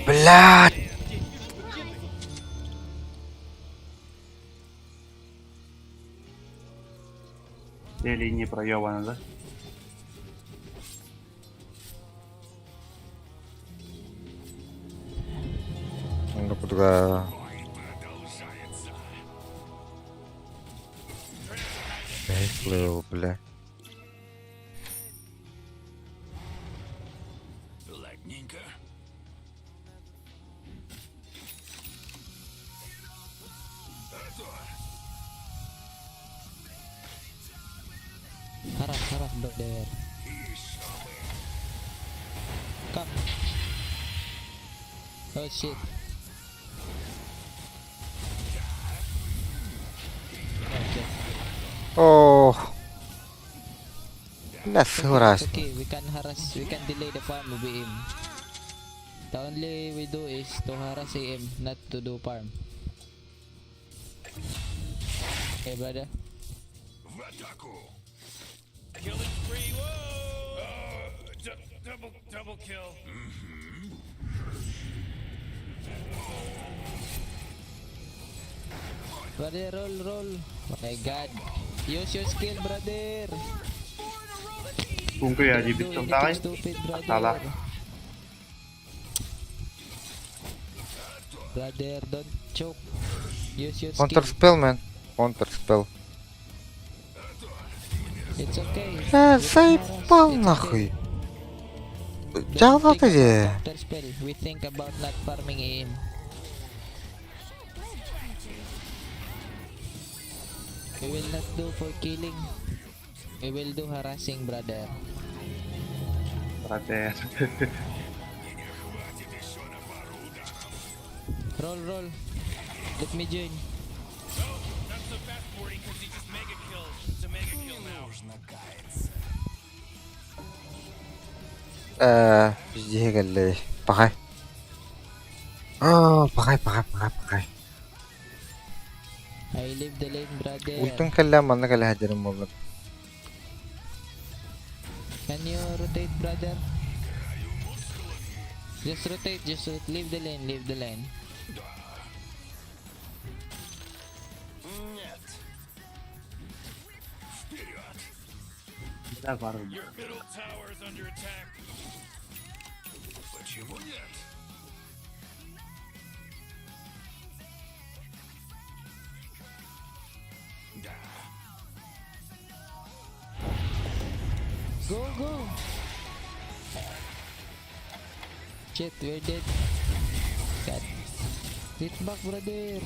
Blood. Две линии проебаны, да? Ну, куда? Слэу, бля. Ладненько. Harap, harap, brother. Come. Oh shit. Okay. Oh. Let's It's harass. okay, we can harass, we can delay the farm with him. The only we do is to harass him, not to do farm. Okay, brother. В атаку. Killing spree. Whoa! Double kill. Brother, roll. Oh my god. Use your skill, brother. Kung kaya Don't jibit do kang anything takay. stupid, brother. Salah. Brother, don't choke. Use your Counter skill. spell, man. Counter spell. It's okay. We Да, can заебал harass. It's нахуй. okay. Взял Don't это think где? about counter spell. We think about not farming him. We will not do for killing. We will do harassing, brother. Brother. Roll. Let me join. Not so fast, Morty, because he just mega killed. It's a mega kill now. Пизде галлей. Пахай. Пахай. I leave the lane, brother. Ultun kalla manna kalla hajarin mo. Can you rotate, brother? Just rotate, leave the lane. Да, пару. Your middle tower is under attack. Почему нет? Да. Go. Shit, we're dead. God. Hit back, brother.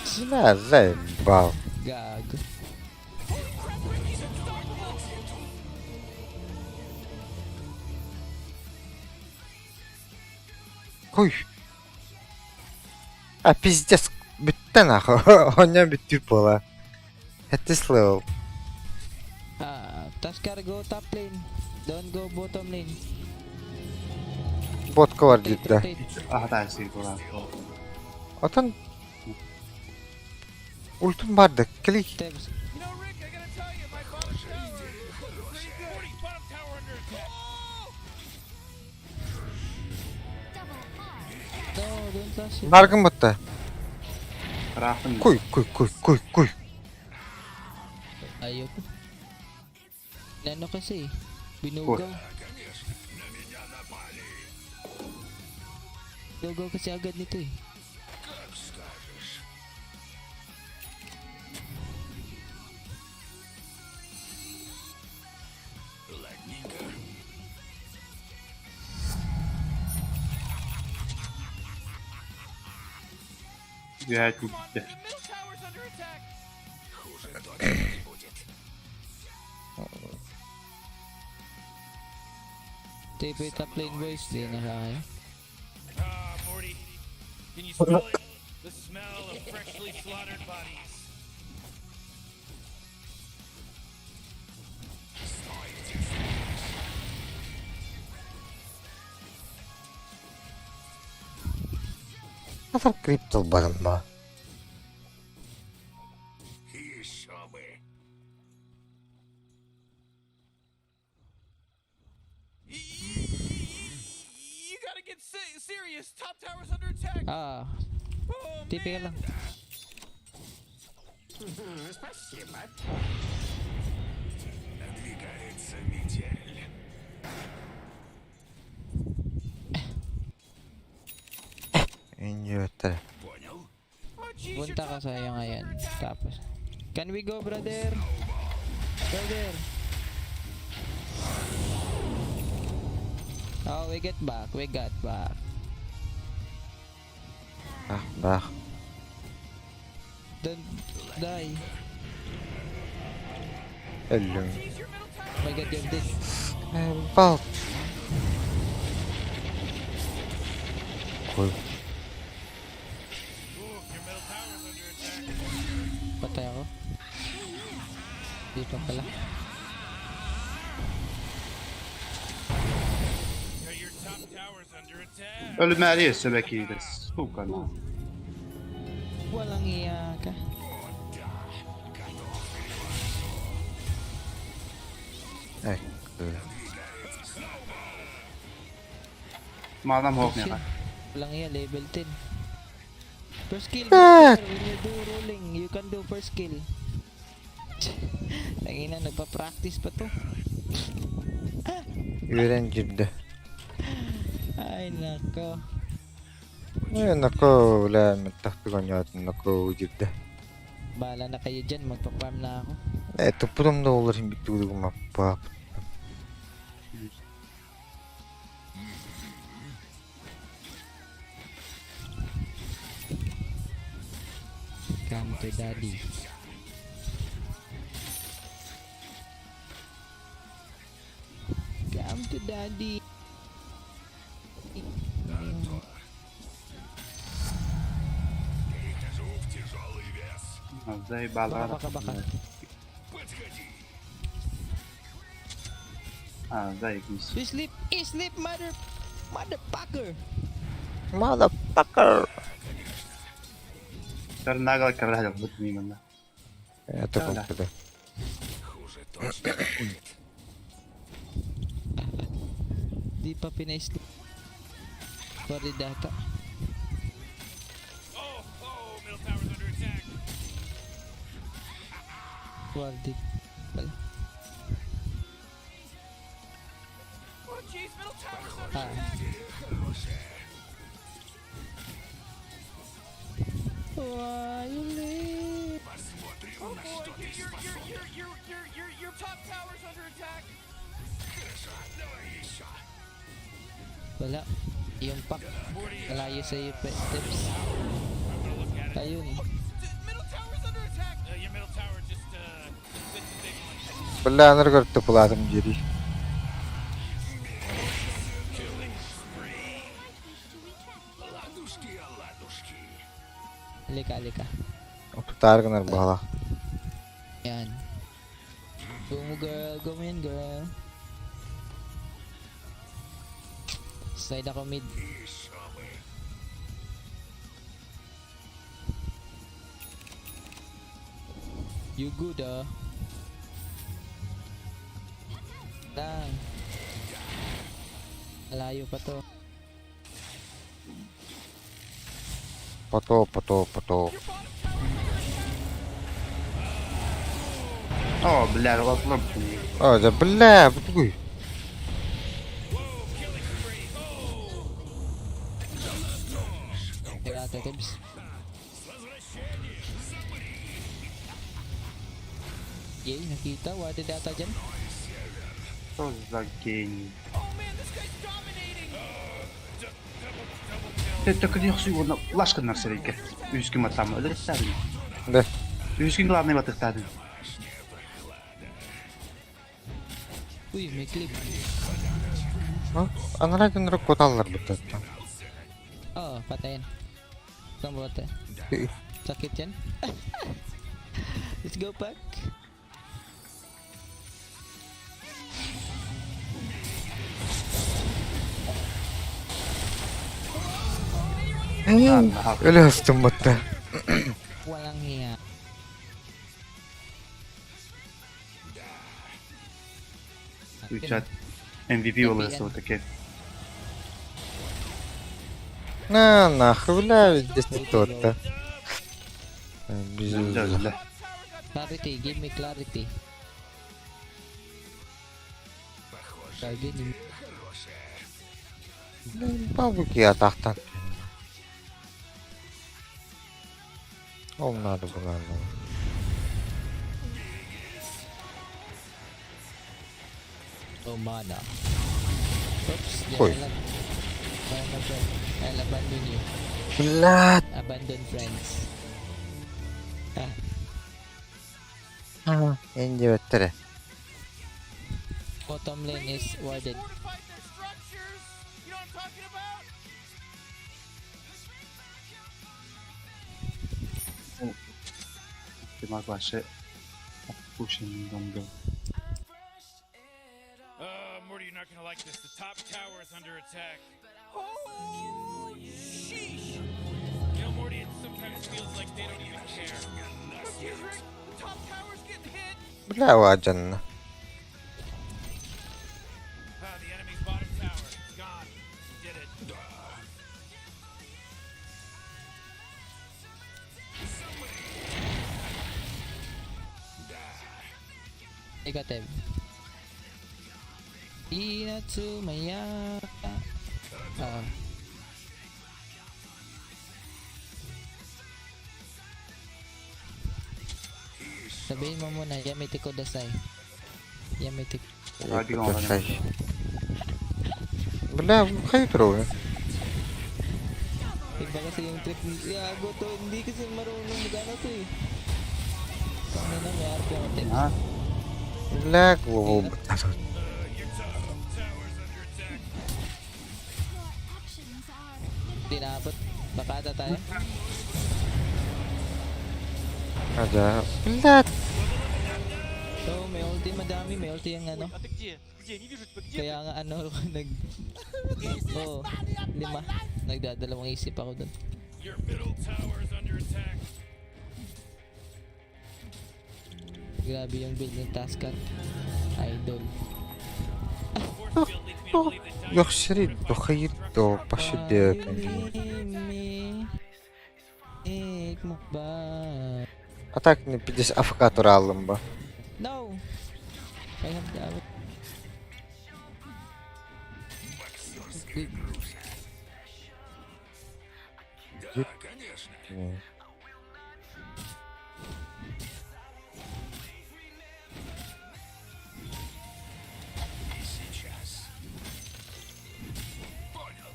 Зна, заебал. Gag. Ой. А, пиздец. Бітті нахуй. У нього бітті була. Это слэу. Taskar, go top lane. Don't go bottom lane. Ботка var Rotate, cidden. rotate. Ah, hata silko lang. Atan. Ultum vardı. Klik. Steps. You know, Rick, I gotta tell you, my bottom tower is pretty good. Morty, bottom tower under attack. No, don't touch it. Nargın mıttı? Craft mo. Kuy. Ayoko. Ano kasi? Binugaw. Go kasi agad nito eh. Как скажешь. Ладненько. Гать Come on, не the middle tower's under attack. Хуже точно не будет. TP top lane boys. Di na kaya. Ah, Morty. Can you smell it? The smell of freshly slaughtered bodies. Nasaan crypto ba ba? Еще бы. You gotta get serious. Top tower's under attack. Ah, Oh, TP ka man. lang. Надвигается метель. Inverter. Понял? Oh, jeez, your Punta ka top sa iyo tower's ngayon. under attack. Tapos. Can we go, brother? Brother. Oh, we get back. We got back. Bah. Don't die. Hello. Jeez, your middle tower. Oh my god, you're dead. Bak. Koy. Ooh, your middle tower's under attack. Patay ako. Di pa pala. Your top tower's under attack. Ölmeliyiz Beki'yiz. Bu kadar. Walang iya ka. Ay. Madem hawk ne var. Walang iya, level 10. First skill, Ah! brother. When you do rolling, you can do first skill. Tangina, nagpa-practice pa to. Öğrencimde. Ay, nako. Ayun ako. Wala naman taktikan natin ako ciddi. Bahala na kayo dyan, magpa-farm na ako. Eto pulum da olur şimdi tutuluk mappa. Come to daddy. Come to daddy. Перехожу в тяжелый вес. Заебал. Baka. Подходи. Заебись. You sleep, motherfucker. Motherfucker. Теперь нагло крадал, вот именно. Это Да. как-то. Хуже точно не будет. Di pa pinay-sleep. Sorry, data. Oh, middle tower's under attack. Warded. Wala. Oh, jeez, middle tower's under Ah. attack. Why you leave? Посмотрим, Oh на boy, что ты способен. your top tower's under attack. Хорошо, давай еще. Wala. Yung pack. Malayo sa iyo, steps. I'm gonna look at it. Ayun. Middle tower's under attack. Your middle tower just bit the big one. Планер करते платим jiri. Ладушки, ладушки. Halika. Tutar ka na bahala. Yan. Go mo, girl. Go mo yan, girl. Slide ako mid. Еще бы. You good, ah. Lang. Malayo pa to. Пото. О, бля, лоплоп. А, да бля, какой? ata, Tibbs. Yay, nakita. Warded ata dyan. So, laging... Oh man, this guy's dominating. Только не хочу его лашка на серейке. Üskün matam. Öyle istedim. Да. Üskün главный батых istedim. Uy, may clip. Ano na din rin kutalar ba ito? Oo, patayin. Saan ba ito? Sakit yan. Let's go, Pac. Ayun. Öyle hastım battı. Walang hiya. Chat MVP olası o таки. На, нахуй, бля, здесь не тот-то. Безумно. Öyle. Clarity, give me clarity. Lagi ni Павуки атақтан. Oğlum nerede bu galiba? Omada. Oops, Hoy. I'll abandon you. Blat! Abandon friends. Ah, Hindi better. bottom lane is warded. Fortified their structures. You know what I'm talking about? Dimak başı. Pushing dongle. Morty, you're not gonna like this. The top tower is under attack. Oh, sheesh. You know, Morty, it sometimes feels like they don't even care. Look, Kendrick, the top tower's getting hit. Bla dyan na. The enemy's bottom tower. It's gone. We did it. Negative. Inatsumaya. Ah. Sabihin mo muna, Yamete Kodasai. Yamete. Hadi Ito gone. say. Bla, kayo bro. Iba kasi yung trip ni Iago to. Hindi kasi marunong magana to eh. Ano na, may RP ang text. Ha? Bla, wow. Actions are Hindi naabot. Bakata tayo. Ada. Bla. So, may ulti madami. May ulti yung ano. Kaya nga ano, nag... Oo, 5. Nagdadalawang isip ako dun. Your middle tower is under attack. Grabe yung build ng Taskat. Idol. Force field leads me to believe that Yok seri doxayır do başı diye. Ik mo ba? Atak ne pidis afikator aldım bu. No! I have the... Да, конечно. И сейчас. Понял.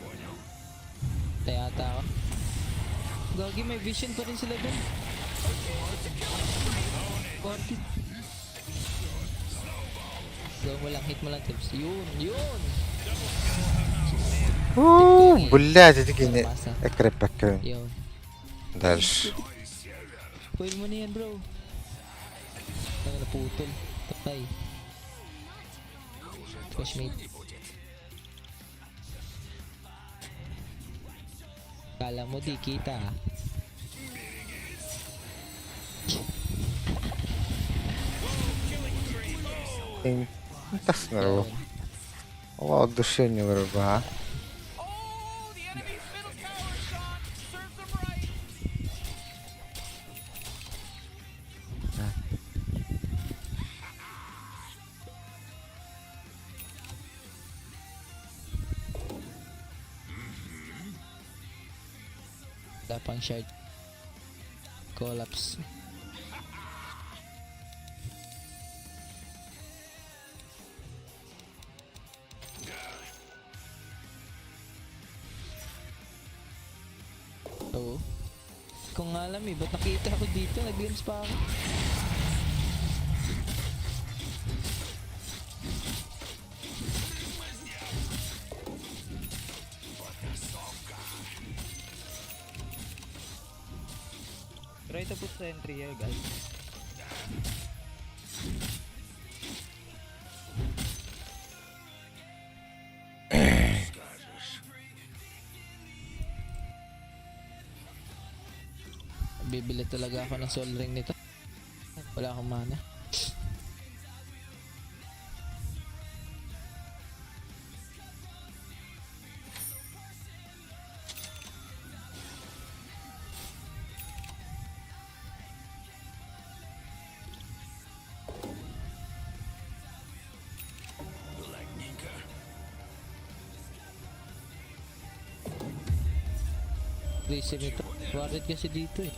Понял. Tayata ako. Gagi, may vision pa rin sila dun. 40. Slow mo lang, hit mo lang tips. Yun, yun! Bla dedik yine. Masa. Ekrep bakıyorum. Yun. Ders. Spoil mo na yan, bro. Ano, naputol. Patay. Pushmate. Kala mo di kita. Tas na ro. O duszy nie wyrwa. Oh, the enemy's middle tower is gone. Serves them right. Wala pang shard. Collapse. Oo. Kung nga alam ba't nakita ako dito? Nag-glimpse pa ako. Try to put sentry here, guys. Bibili talaga ako ng soul ring nito. Wala akong mana. Aggressive nito. Worried kasi dito eh.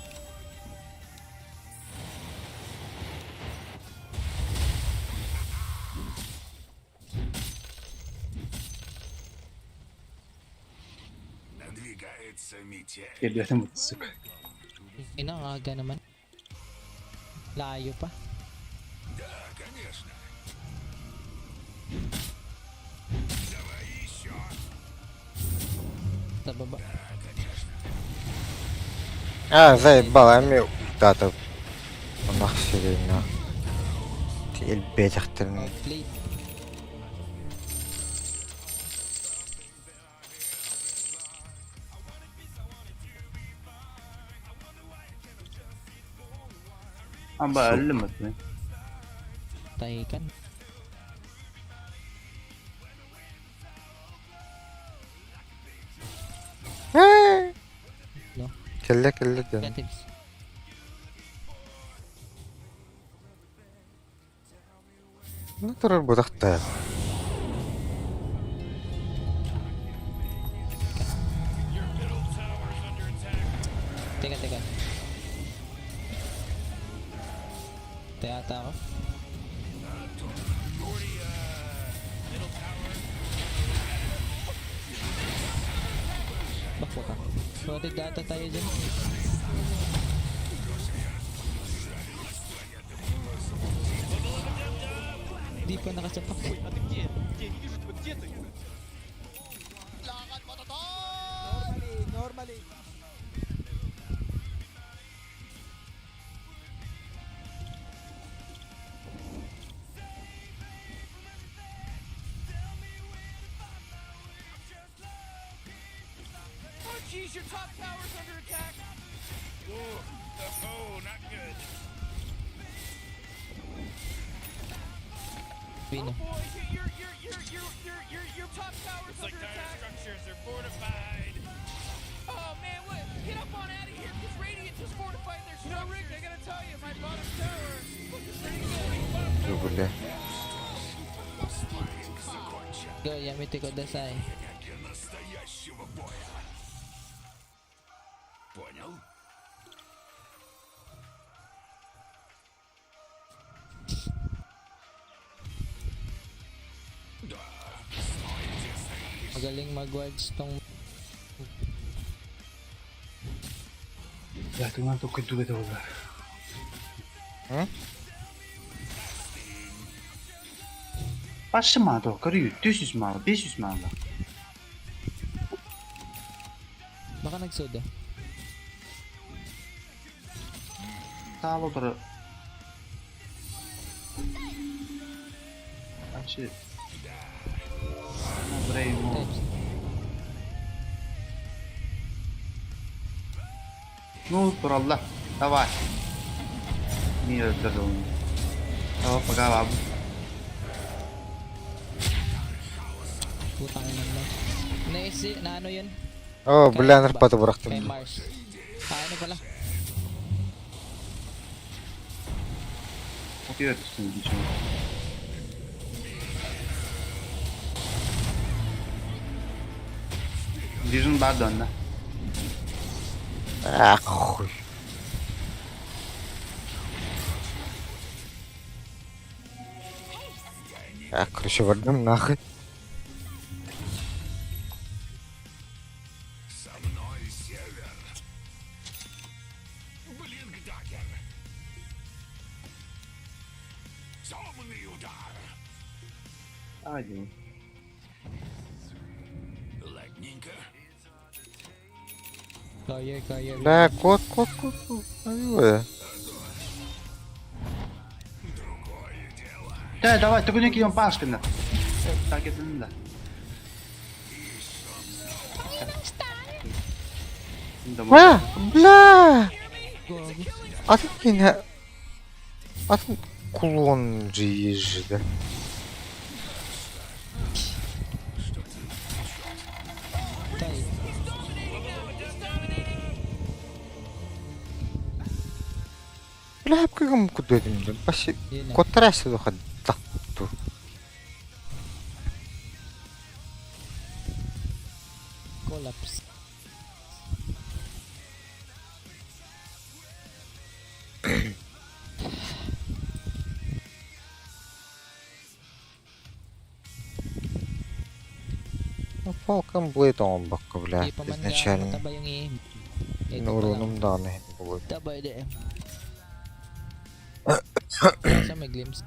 Надвигается метель. Geliyor değil mi? Sık. Ina, ang aga naman. Layo pa. Да, конечно. Давай еще. Sa baba. заебал, амил. Да-да. Нахсилина. Эльбетахтырын. Outplayed. Ama öldü mü? Tahikan. No. Kelle kelle dön. Negatives. Natural budakta. Teka. Tayata ako. Bakbo ka. Sorry, data tayo dyan. Di pa nakasapak. Oh, jeez, your top tower's under attack. Oh, not good. Pino. Boy, your top tower's under attack. Structures are fortified. Oh man, what? Get up on out of here, because Radiant just fortified their structures. No, Rick, I gotta tell you, my bottom tower is pretty good. Рубле. Go, Yamete Kodasai. Для настоящего боя. Понял? Magaling mag-wards tong Ya tingnan to kwentu kita udah. Hmm? Başıma to, karıyor. 400 mal, 500 mal. baka nagsoda. Talo para. Ah shit. Bravo. Times. Ну, Allah. Давай. Не öldürdüm. Tamam, pagkakab. Putang ina mo. Na ano yun? Oh, Kay блянер ba? пату Kay bıraktım. Mars. Ano pala? Bakıyorsun geçiyor. Vision daha döndü. Хуй. Короче, в одном нахуй. Со мной север. Блингдагер. Темный удар. Один. Ладненько. Kaya. Да, кот. Ой, Давай, ты куда кием пашкина? Так это не да. бля! Атын yine... Атын клон же есть же, да? Tay. Бля, как ему куда это не паси... Yun na. Кот раз это ходит. Так, ту. Collapse. Ну, Falcon Blade он бака, бля, Di pa man nga изначально. mataba yung i-aim. Ito pa lang. Наурунum данных было. Tabay de. Sa may glimpse.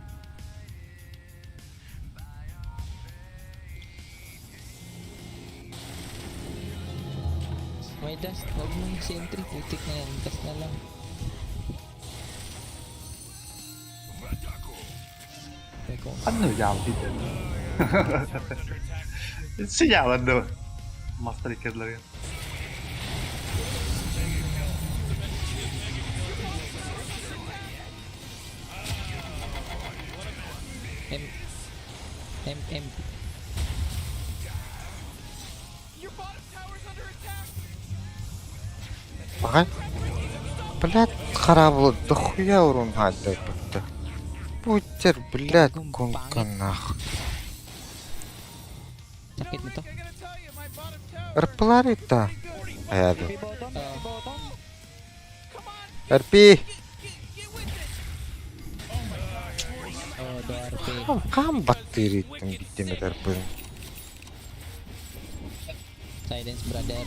May dust. Huwag mo yung sentry. Putik na yan. Dust na lang. Teko. Ano yaw dito? Siyawan do. Master Kid lang yan. M. Your bottom tower's under attack. Ага. Блядь, харабл, дохуя урон хадда бакта. Путер, блядь, конка нах. Sakit nito. I gotta tell you, my bottom tower. Арпларита. Аяду. РП. Get with it. Oh, do RP. Кам баттери там битемет РП. Silence, brother.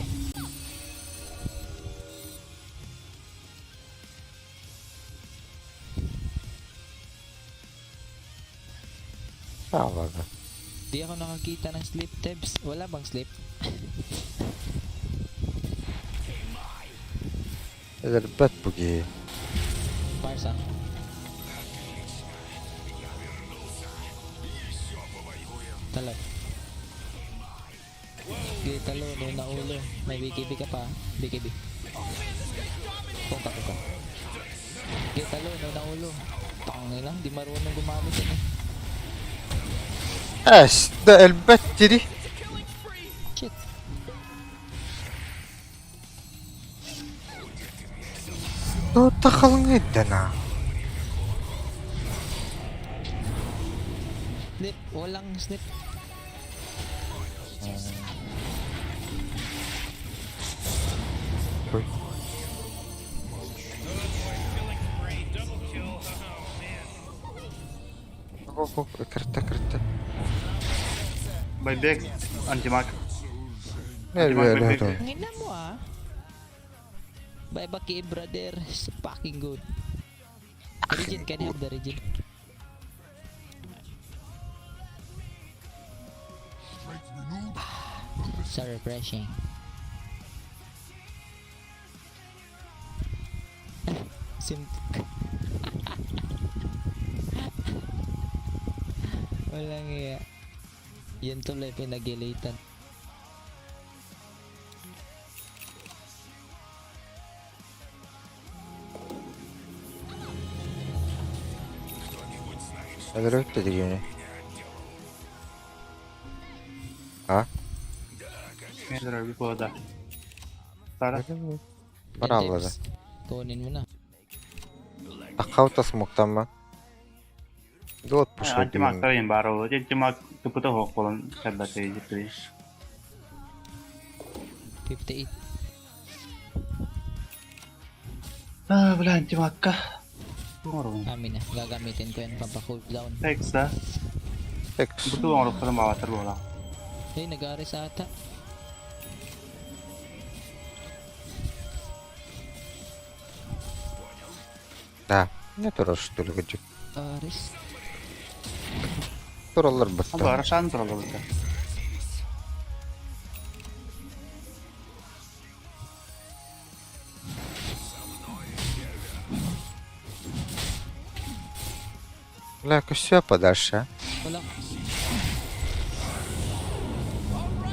Сава, да. Di ako nakakita ng sleep tabs. Wala bang sleep? РП буги. Parsa. Talag. Sige, talo, no na ulo. May BKB ka pa. BKB. Punta. Sige, talo, no na ulo. Tangin lang, di marunong gumamit yan eh. Эш, да элбеттери. Shit. Ну тахалнгай дана. Slip, walang slip. Ой. Double kill. Oh man. Го, крыта. By back. Anti-mark. Не. Ngina mo ah. Bye baki brother. It's fucking good. Regen, can I have the regen? So refreshing. Walang iya. Yan tuloy pinagilitan. Наверное, это гений. А? Medra, before that. Tara. Браво, да. Kunin mo na. Аккаунта смоктама. Вот пошел. Anti-mark tayo yung baro. Anti-mark tuputo ho ko lang kada sa Egypt. 58. Wala, anti-mat ka. Bumarong. Amin na, gagamitin ko yan pampacooldown. Text na. X. Buto ang para makawater mo lang. Eh, nag-aari sa ata. Да. Ne turası tulgacık. Aris. Turalar Ano battı. ba? Saan ito lang ka? Бля, все подальше. Wala.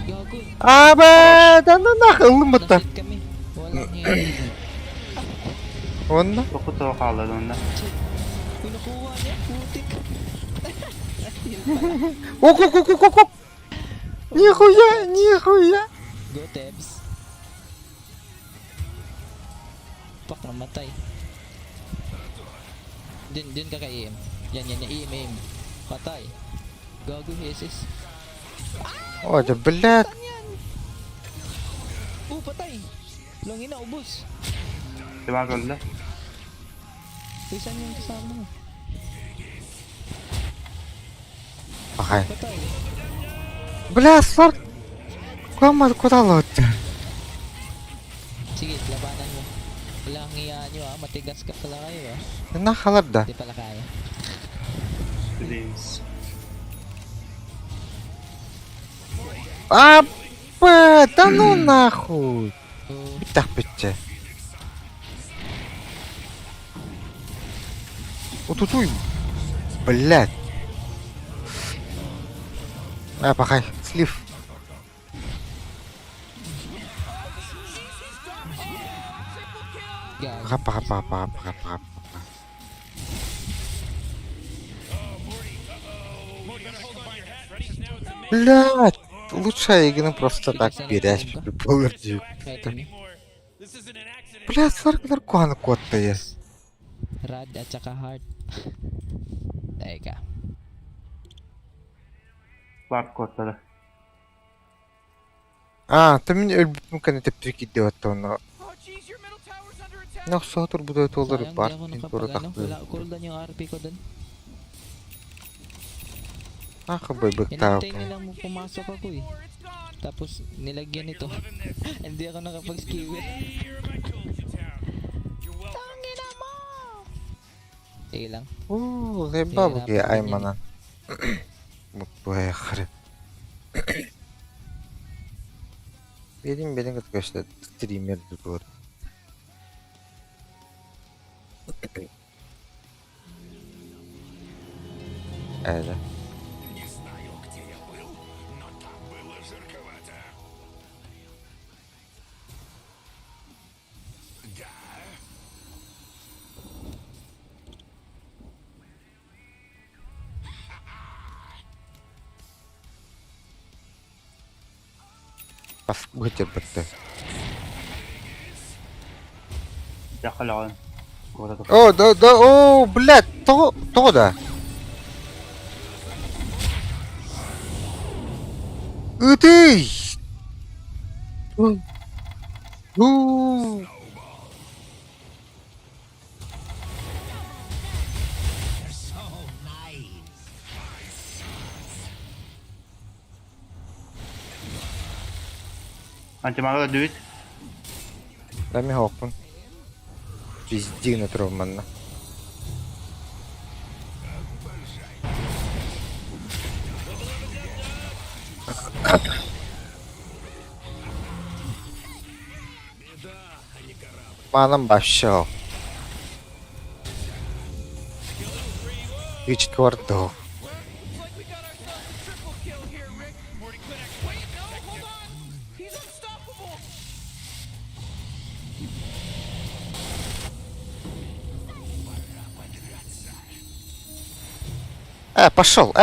Gago. Abi, ano nakıllı mı da? Nasit kami. Walang hiya. Onda. Bukod ito akala doon na. Uy, nakuha niya. Putik. Оп, оп, оп, оп, оп. Нихуя, нихуя. Go, Tebs. Pak, namatay. Din ka kay EM. Yan, EM. Patay. Gago, Jesus. Ой, да блядь. Patay. Langin na, ubos. Timagal na. Uy, saan yung kasama mo? Ага. Patay. Бля, сорт. Куда лодка? Sige, labanan mo. Wala kang hiya nyo matigas ka pala kayo Нахалар да. Hindi pala kaya. Please. А, да ну нахуй. So, Так, пите. Вот тут, блядь. Пахай, слив. gago. Паха. Блядь, лучшая игра просто так берешь, полностью. Kahit ano. This isn't an accident. Блядь, 40 наркона кот-то есть. Rad at saka heart. Teka. Swap ko tala. Ты меня ölbütmükən etip trikidi attı onu. Oh, jeez, your middle tower's under attack. Naksa otur bu da öte olur. Sayang di Bart, ako din nakapag puro ano. takbo. Wala cooldown yung RP ko dun. Nakabibig tao Hinantay ka. nilang pumasok ako eh. Or it's gone. Tapos nilagyan ito. Hindi ako nakapag-skill it. Here, I told you, town. You're welcome. Sige lang. Заебал я Аймана. Твоя хрен. Benim arkadaşlar streamer duruyor. Öyle. Не знаю, где я был, но там было жарковато. Да, Вытер бы ты. Yakala ko. Kuha to. О, о, блядь, то да. Ты! Anti-magal do it. Дай мне хопун. Пизди на травманна. Манам башо. И четвертого. Looks like we got ourselves a triple kill here, Rick. Morty could act. Wait, no, hold on. He's unstoppable.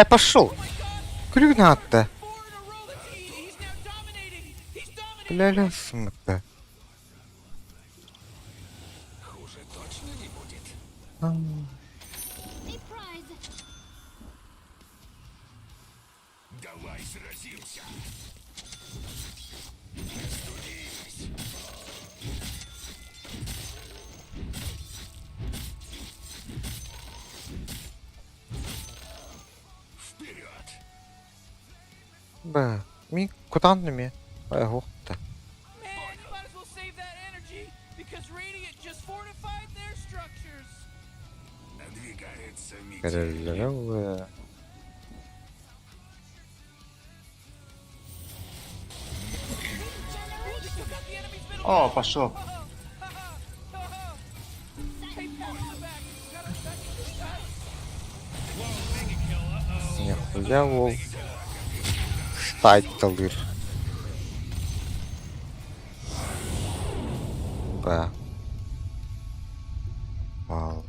Пошел. Крюгната. 4 in a row. He's now dominating. He's dominating. Бля, сумка. хуже точно не будет. A prize. Давай сразимся. Ba, mi kutandım ya. Baya hokta. Man, you might as well save that energy because Radiant just fortified their structures. Надвигается метель. Kararlara They took out the enemy's middle О, tower. пошел. Hey, Pat, come back. Got our second this time. Нихуя вол. Стать kalır. Ба. Вау.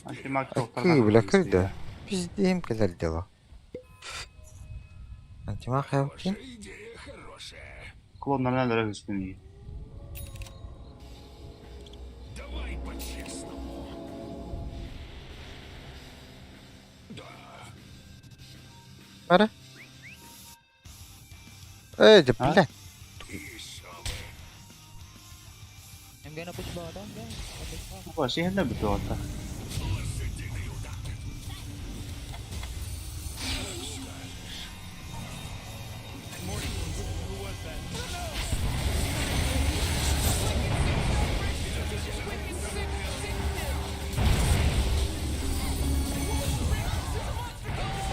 Антимаг Акы, тоқтардан бля, когда? Пиздим, когда дела. Антимах явкин. Идея хорошая. Klonlarına göre üstünlüğü. Давай по-честному. Ара. Эй, да А? блядь. Еще бы. I'm gonna push bottom, guys. Okay, Bu şey ne bir orta.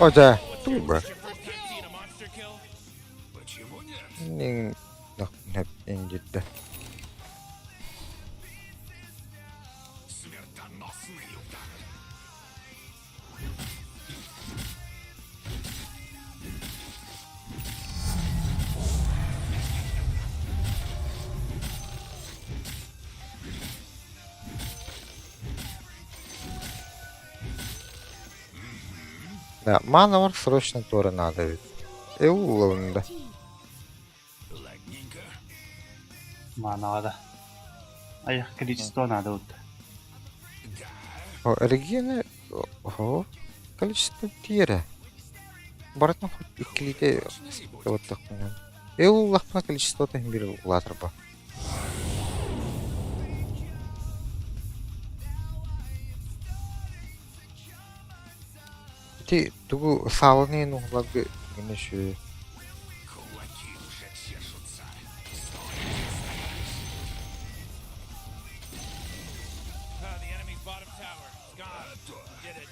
О, да. Туба. Your first cutscene, a monster kill. Почему нет? Нин. Нах, индит. Смертоносный удар. Да, мана var, срочно Тора надо ведь. Уровня. Ладненько. Manada. Ay, количество надо вот. О, Регина. Ого. Количество тира. Баратна хоть и клите. Вот так. Лахпна количество-то бир латрба. Ти тугу савны ну лаг гнешу. Кулаки уже чешутся. The enemy's bottom tower. It's gone. Did it.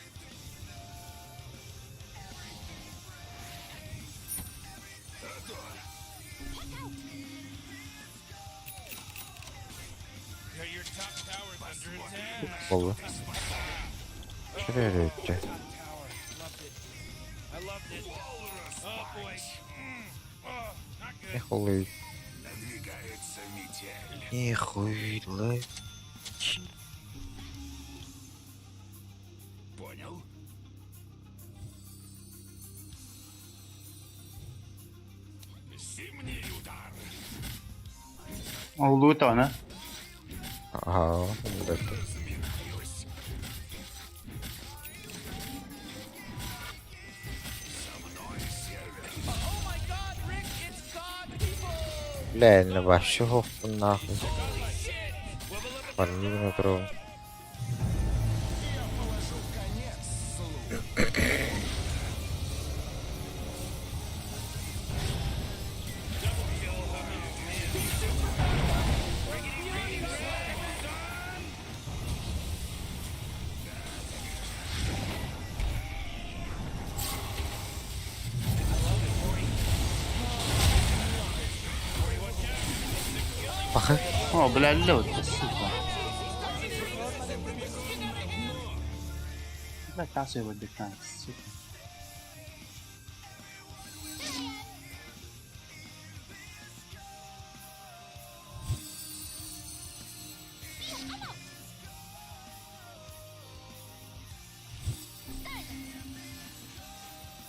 Yeah, your top tower's under attack. Valla. Şuraya öyle. Top tower. Loved it. I loved it. Oh boy. Oh, not good. Нихуй. Надвигается метель. Нихуй. Понял? Зимний удар. Olduğu tane. Ага, вот это. Разминаюсь. Со мной север. Oh my god, Rick, it's God, people! Бля, на вообще хоху нахуй. Holy shit! Level up Парни на трон. Ага. О, бля, лед, сука. Бля, тасу его дикан, сука.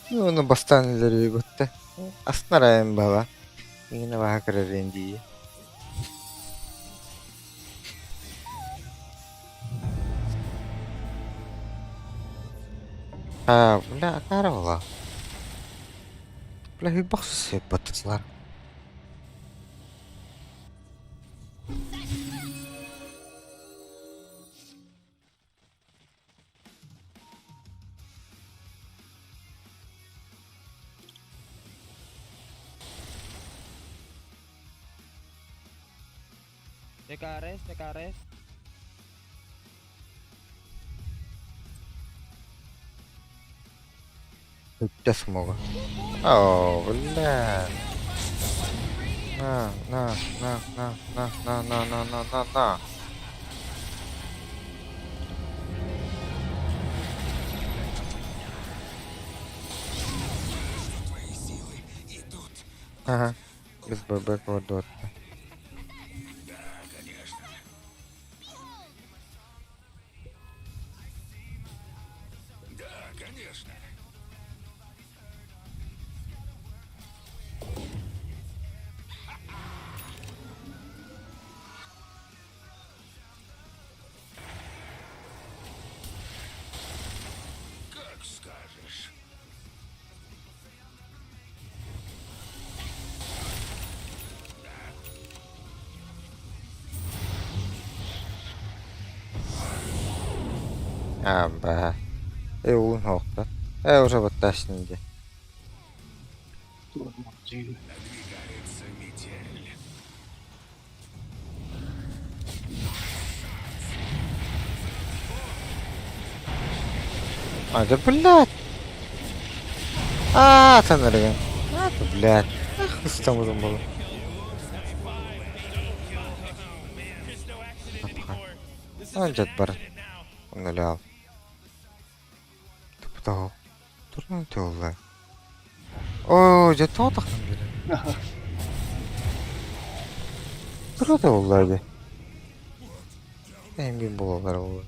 Ну, на бастан лери готте. Аснарайм бала. Yine bakara rendi. Bля, каравала. Bля, bir baksı batıklar. Teka, res. Ligtas mo ka. Oh, wala. Na. Ага. Без ББ квадрат. Да, конечно. Как скажешь. Aba. Ewan hokta. Уже вот тасненько. Надвигается метель. Да блядь. Танырган. Да блядь. Ах, там уже было. There's no accident anymore. This is Ah, an jet bar. accident now. Онулял. Тупо. Турнул тёлла. О, жето такан бери. Турда уллады. Эмби бололар ол.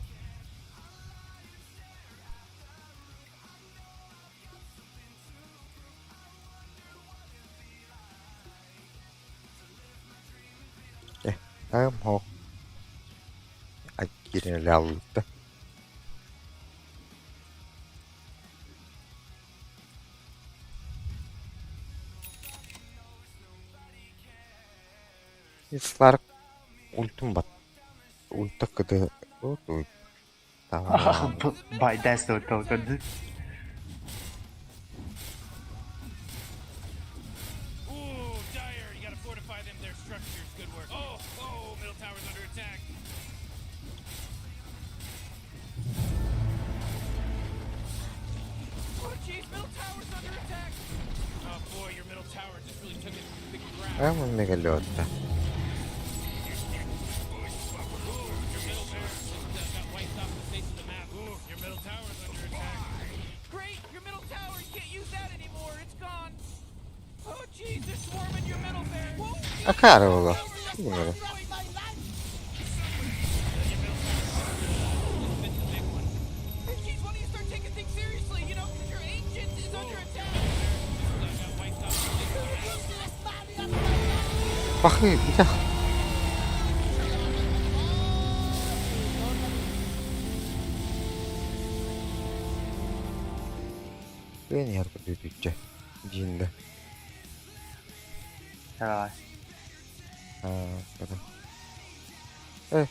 Хок. Акирин ляллыкта. Сларк ультум бат. Ульта кыды. Вот ой. Tamam. By that's the token. Ooh, dire. You gotta fortify them, their structures. Good work. Oh, middle tower's under attack. Oh, jeez, middle tower's under attack. Oh, boy, your middle tower just really took a big crap. Прямо мегалёта. Your middle barracks just got wiped off the face of the map. Ooh, your middle tower's under attack. Great, your middle tower, you can't use that anymore. It's gone. Oh, jeez, they're swarming your middle barracks. А карового. Умер. Hey, jeez, why don't you start taking things seriously? You know, 'cause your agent is under attack. Got wiped off the face of the map. Пахы, бля. Beni yargı büyüdükçe. Cinde. Rồi. Kadın. Evet.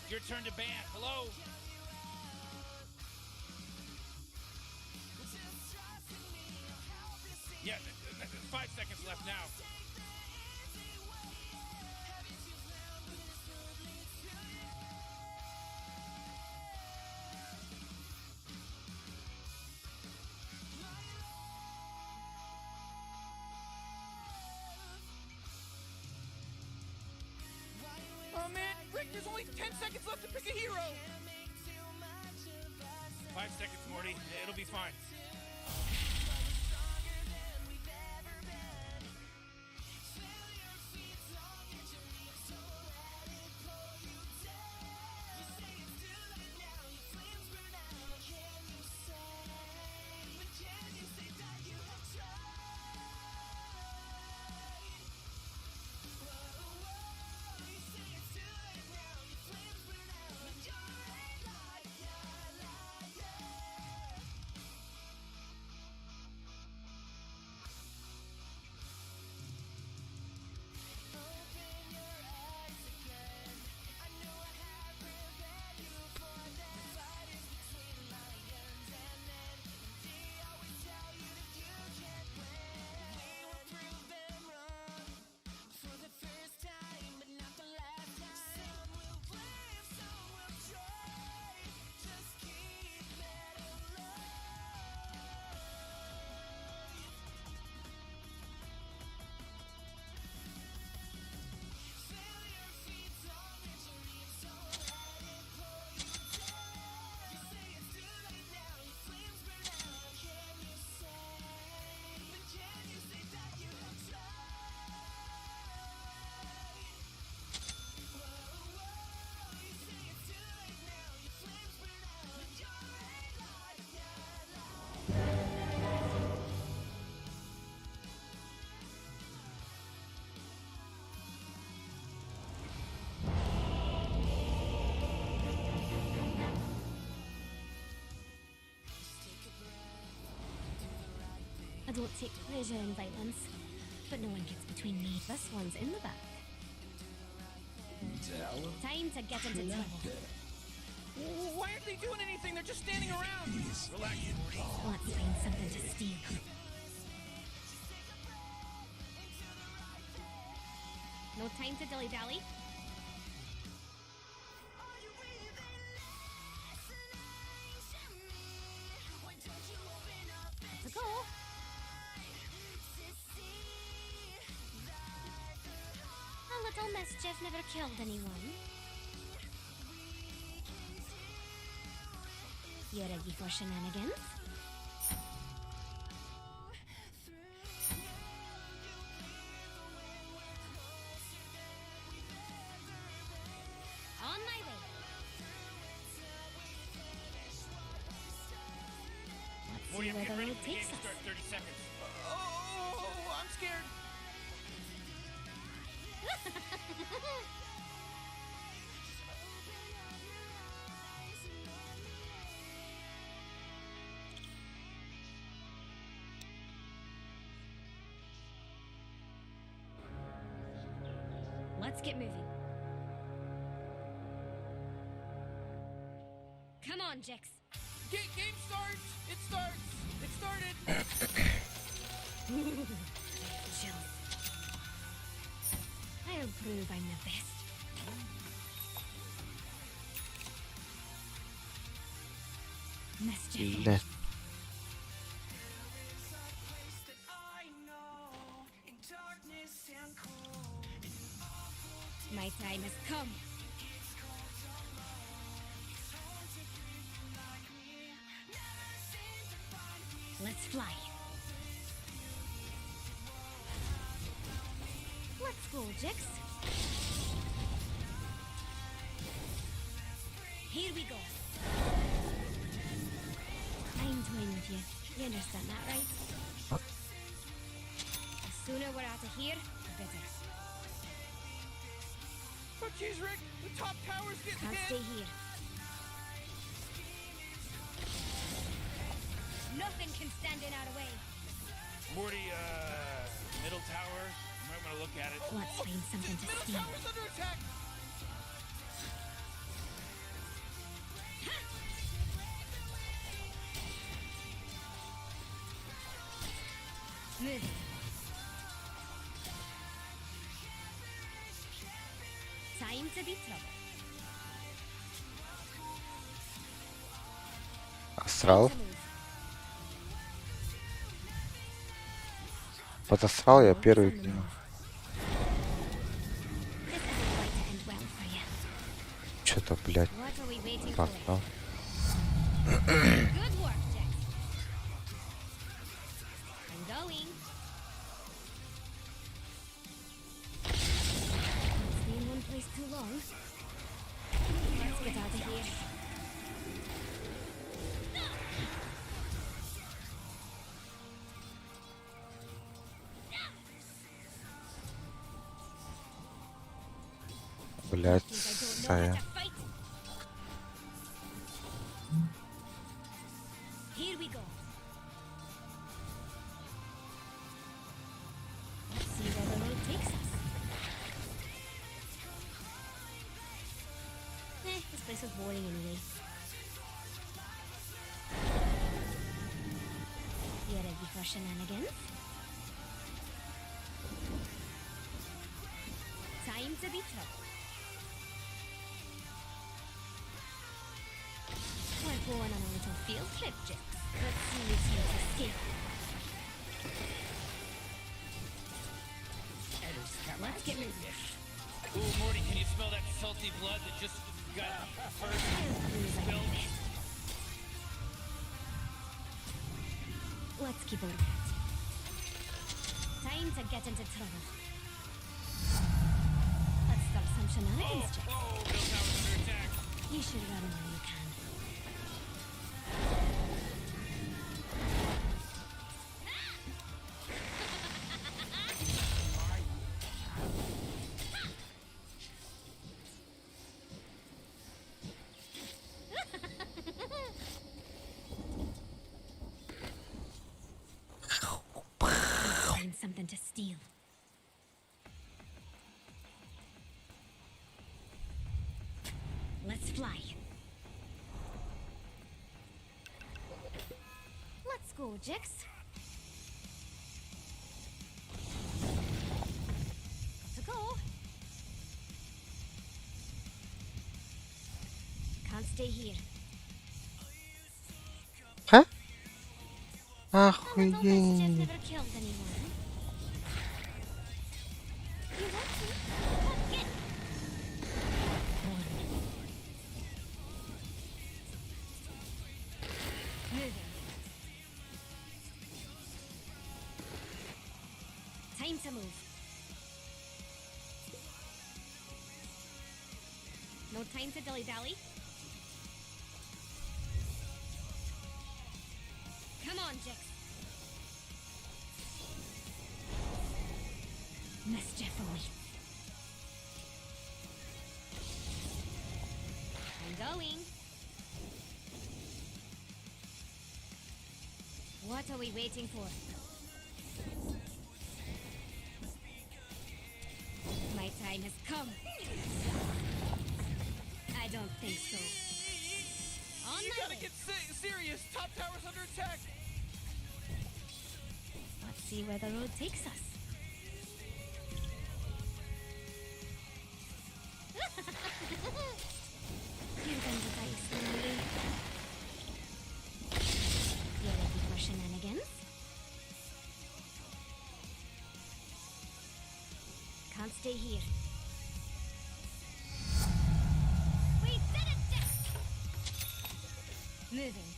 Your turn to ban. Hello. Yeah, 5 seconds left now. Oh man, Rick, there's only 10 seconds left to pick a hero. 5 seconds, Morty. It'll be fine. I don't take pleasure in violence, but no one gets between me. This one's in the back. Time to get into trouble. Why aren't they doing anything? They're just standing around. Relax, Morty. Let's find something to steal. No time to dilly-dally. Let's go. A little mischief never killed anyone. You ready for shenanigans? On my way. Let's Morty, see I'm where getting the ready road for the game takes to us. start 30 seconds. Oh, I'm scared. Let's get moving. Come on, Jix. Game starts. It starts. It started. Chills. I'll prove I'm the best. Mischief. Left. My time has come. Let's fly. Let's go, Jix. Here we go. I'm toying with you. You understand that, right? The sooner we're out of here, the better. Oh, jeez, Rick. The top tower's getting I'll hit. stay here. Nothing can stand in our way. Morty, middle tower. Am I might want to look at it. Let's find something to steal. Tower's under attack! Moving. Time to be trouble. Астрал? To move. Под астрал я Always первый on the сделал. move. This isn't going to end well for you. Что-то, блядь, What are we waiting for? портал. Good work, Jack. I'm going. Stay in one place too long. Let's get out of here. Блядь, Think I don't know how Сая. to fight? Here we go. Let's see where the road takes us. This place was boring anyway. You ready for shenanigans? Time to be trouble. We're going on a little field trip, Jix. Let's see if you escape. Let's get moving. Ooh, Morty, can you smell that salty blood that just got first spilled? Let's keep a lookout. Time to get into trouble. Let's start some shenanigans, Jix. Oh, Bill Tower's under attack. You should run when you can. Find something to steal. Let's fly. Let's go, Jix. Got to go. Can't stay here. Ха? A little mischief Охуеть. never killed anyone. You want to? Come get. Moving. Time to move. No time to dilly-dally. Come on, Jix. Mischief awaits. I'm going. What are we waiting for? My time has come. I don't think so. On You my gotta way. get serious. Top Tower's under attack. Let's see where the road takes us. Here comes the dice, Lily. You ready for shenanigans? Can't stay here. We did it, Dick! Moving.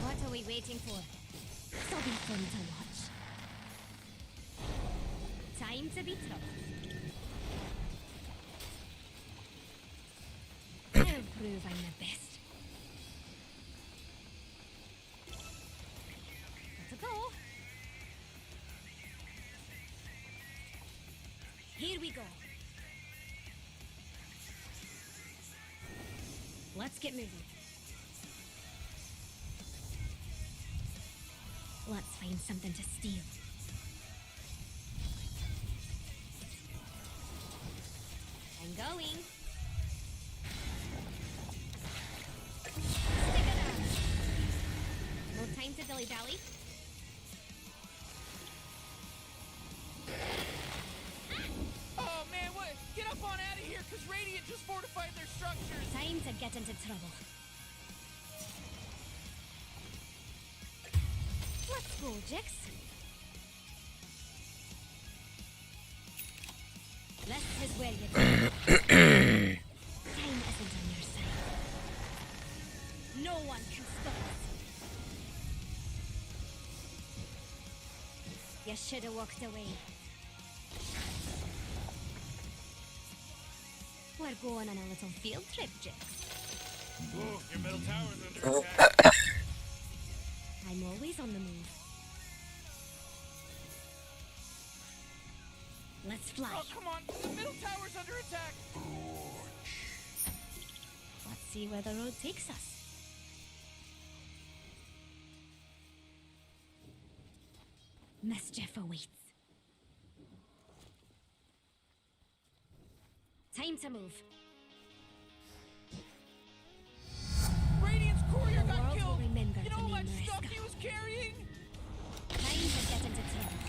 What are we waiting for? This'll be fun to watch. Time to be trouble. I'll prove I'm the best. Got to go. Here we go. Let's get moving. Let's find something to steal. I'm going. Stick it out. No time to dilly-dally. Oh man, what? Get up on out of here, cause Radiant just fortified their structures. Time to get into trouble. Let's go, Jix. Less is where you go. Time isn't on your side. No one can stop us. You should have walked away. We're going on a little field trip, Jix. Ooh, your middle tower's under attack. I'm always on the move. Let's fly. Oh, come on, the middle tower's under attack. Let's see where the road takes us. Mischief awaits. Time to move. Radiant's courier The got world will killed. remember You know the how much name stuff Mariska. he was carrying? Time to get into trouble.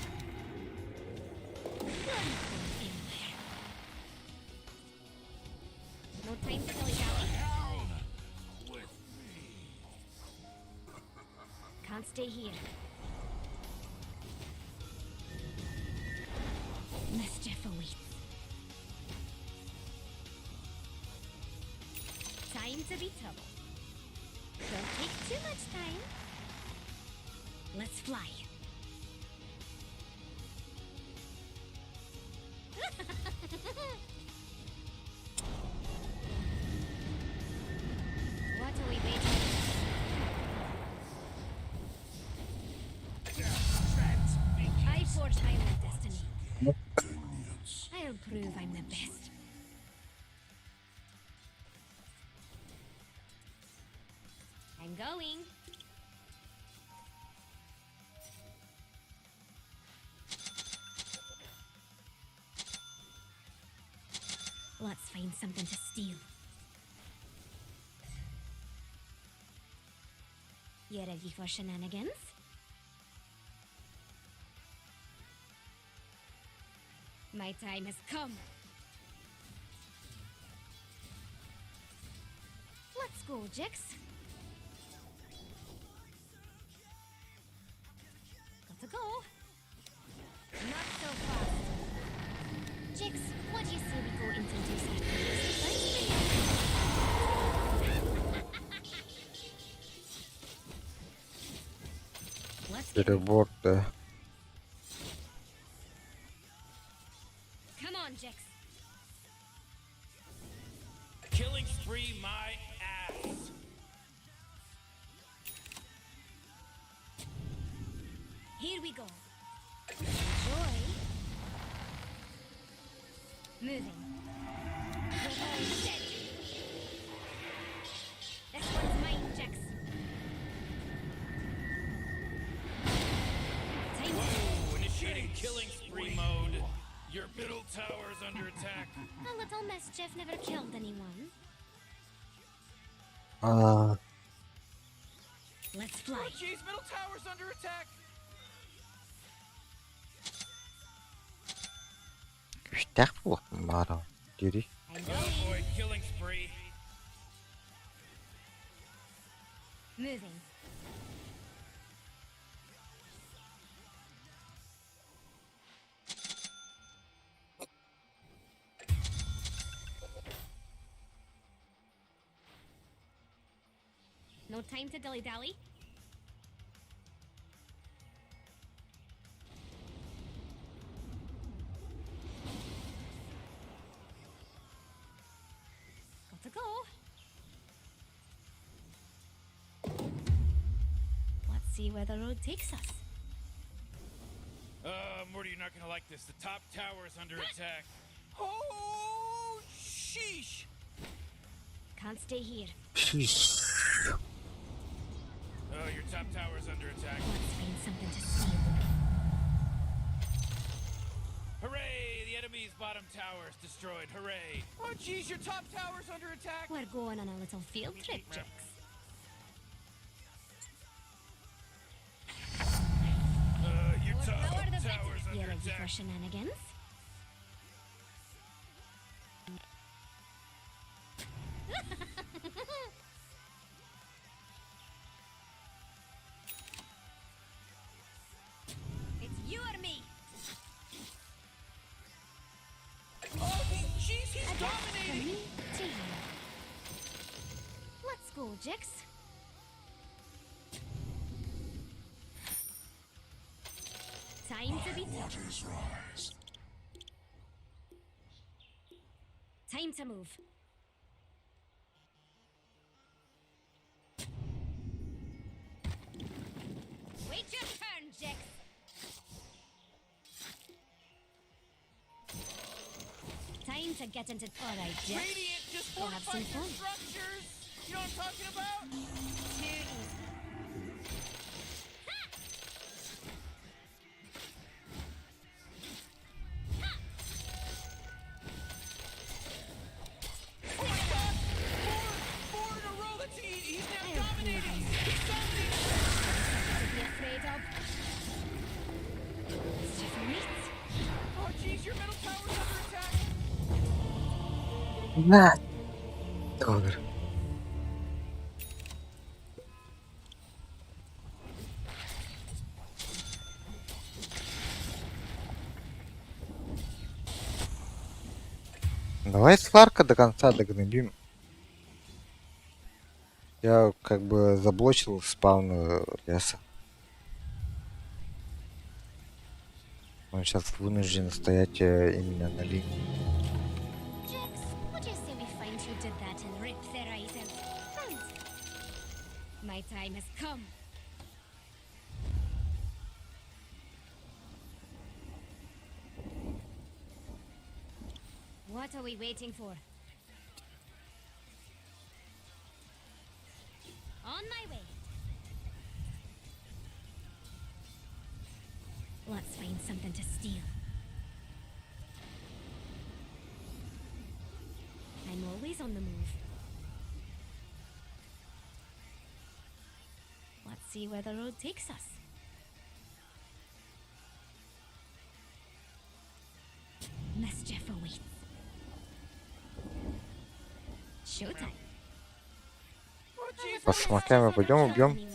You're not going anywhere. No time to dilly-dally. Can't stay here. Mischief awaits. Time to be trouble. Don't take too much time. Let's fly. What are we waiting for? I forged my own destiny. I'll prove I'm the best. I'm going. Let's find something to steal. You ready for shenanigans? My time has come. Let's go, Jix. Got to go. Not so fast. Jix, what do you say we go introduce our Let's get Should have worked there. Come on, Jix. Killing spree my ass. Here we go. Enjoy. Moving. You're all dead. This one's mine, Jix. Time Whoa, initiating killing spree mode. Your middle tower's under attack. A little mischief never killed anyone. Let's fly. Oh jeez, middle tower's under attack. Sterk worden, maar dan. Jullie. I'm Oh going. boy, killing spree. Moving. No time to dilly-dally. Got to go. Let's see where the road takes us. Morty, you're not gonna like this. The top tower is under attack. Oh, sheesh. Can't stay here. Oh, your top tower's under attack. Let's find something to steal. Hooray! The enemy's bottom tower is destroyed. Hooray! Oh, jeez, your top tower's under attack. We're going on a little field trip, Jix. Your More top power the tower's better. You under ready for attack. shenanigans? It's you or me. Oh, jeez, he's From dominating. me to you. Let's go, Jix. Time to be tough. Time to move. Wait your turn, Jix. Time to get into. All right, Jix. Radiant just We'll have some fortified their fun. structures. You know what I'm talking about? Too easy. Oh my god! Four in a row. He's now dominating. He's dominating. To be afraid of. It's just meat. Oh, jeez, your middle tower's under attack. Nah. Добре. Давай сварка до конца догнобим. Я как бы заблочил спаун леса. Он сейчас вынужден стоять именно на линии. Jix, what do you say we find who did that and rip their eyes out? Right. My time has come. What are we waiting for? On my way. Let's find something to steal. I'm always on the move. Let's see where the road takes us. Mischief awaits. Showtime. Oh, jeez. Посмотрим, пойдем убьем. Anyone?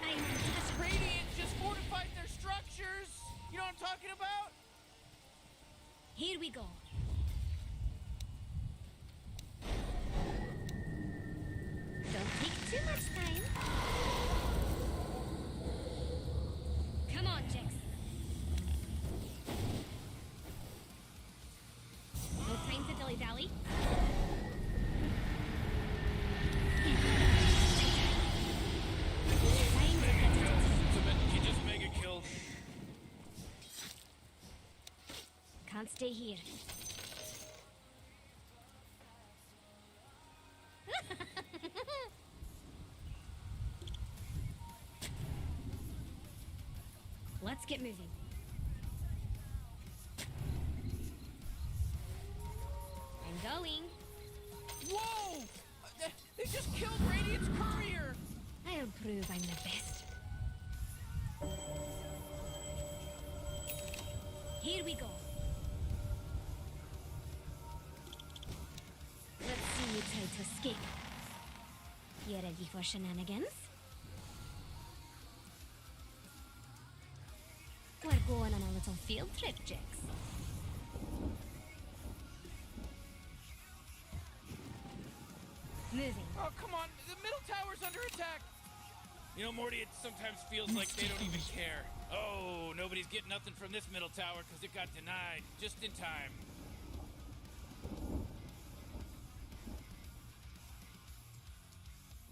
I'm untouchable. Radiant just fortified their structures. You know what I'm talking about? Here we go. Don't take too much time. Come on, Jix. No time to dilly-dally. Time to get it. He just mega killed. Can't stay here. Let's get moving. I'm going. Whoa! They just killed Radiant's courier. I'll prove I'm the best. Here we go. Let's see you try to escape. You ready for shenanigans? We're going on a little field trip, Jix. Moving. Oh, come on. The middle tower's under attack. You know, Morty, it sometimes feels like they don't even care. Oh, nobody's getting nothing from this middle tower because it got denied just in time.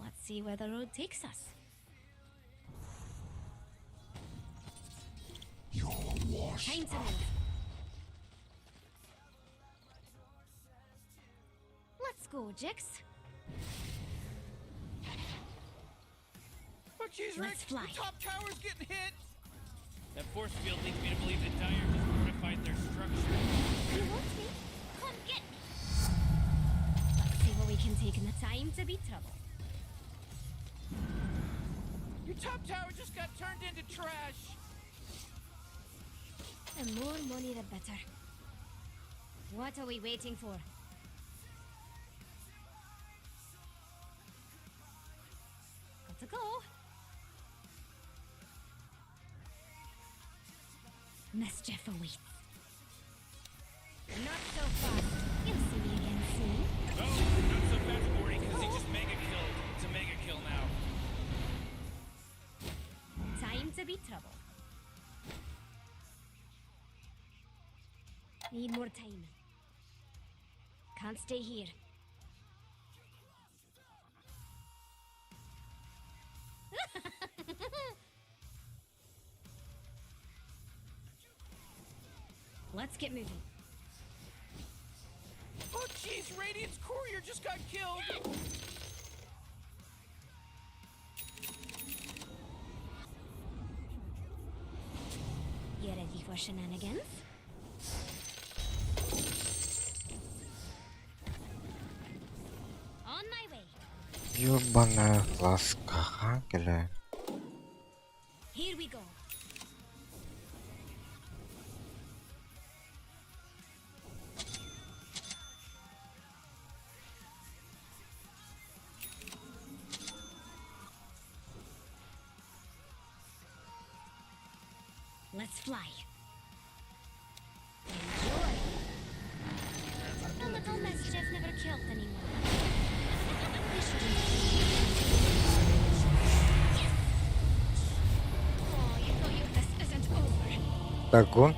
Let's see where the road takes us. Time to move. go, Jix. Oh, jeez, Rick! Let's fly. The top tower's getting hit! That force field leads me to believe that Dire just fortified their structure. You want me? Come get me. Let's see what we can take in the time to be trouble. Your top tower just got turned into trash! The more money, the better. What are we waiting for? Got to go. Mischief awaits. Not so fast. You'll see me again soon. Oh, not so fast, Morty, because he just mega killed. It's a mega kill now. Time to be trouble. Need more time. Can't stay here. Let's get moving. Oh, jeez, Radiant's courier just got killed! You ready for shenanigans? On my way. Ёбаная ласка, гля. Here we go. Let's fly. Enjoy. The little mischief never killed anyone. Oh, you know this isn't over. Догон.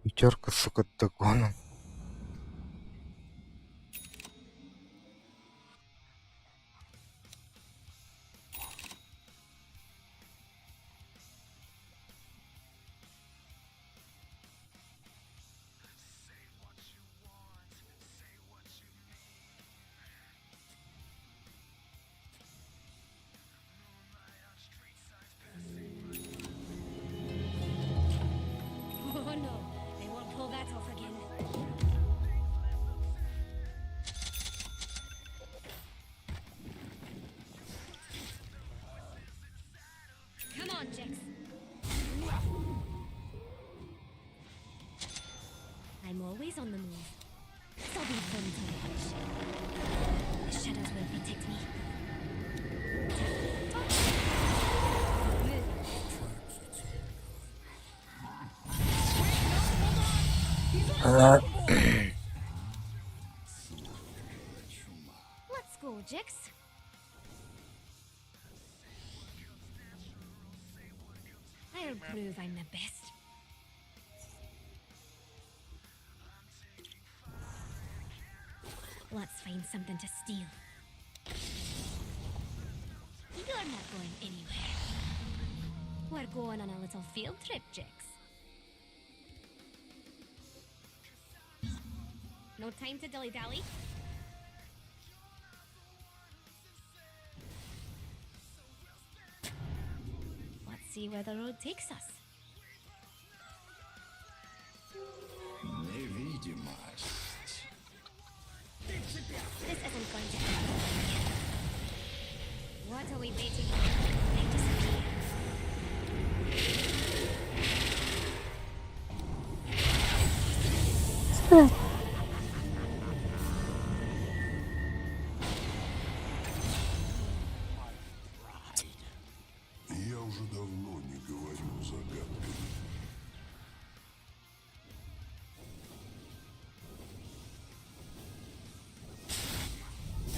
Пятерка, сука, догоном. Oh no, they won't pull that off again. Come on, Jix. I'm always on the move. This'll be fun to watch. The shadows will protect me. Move. Let's go, Jix. I'll prove I'm the best. Let's find something to steal. You're not going anywhere. We're going on a little field trip, Jix. No time to dilly-dally. Let's see where the road takes us. Невидимость. This isn't going to happen. What are we waiting for? They disappear. Я уже давно не говорю загадками.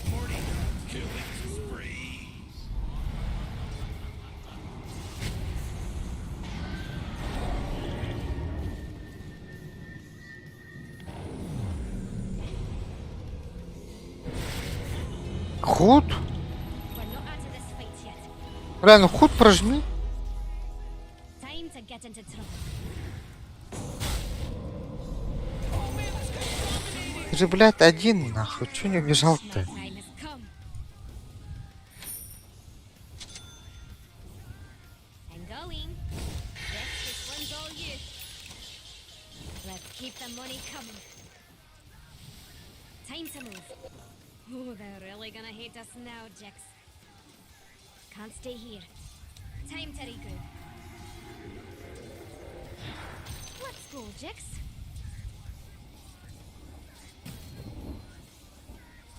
Morty, killing spree! Худ? We're not out of this fight yet. Бля, ну худ прожми. Time to get into trouble. Oh man, же, блядь, один, нахуй. Чё не убежал-то? My time has come. I'm going. Yes, this one's all you. Let's keep the money coming. Time to move. Oh, they're really gonna hate us now, Jix. Can't stay here. Time to regroup. Let's go, Jix.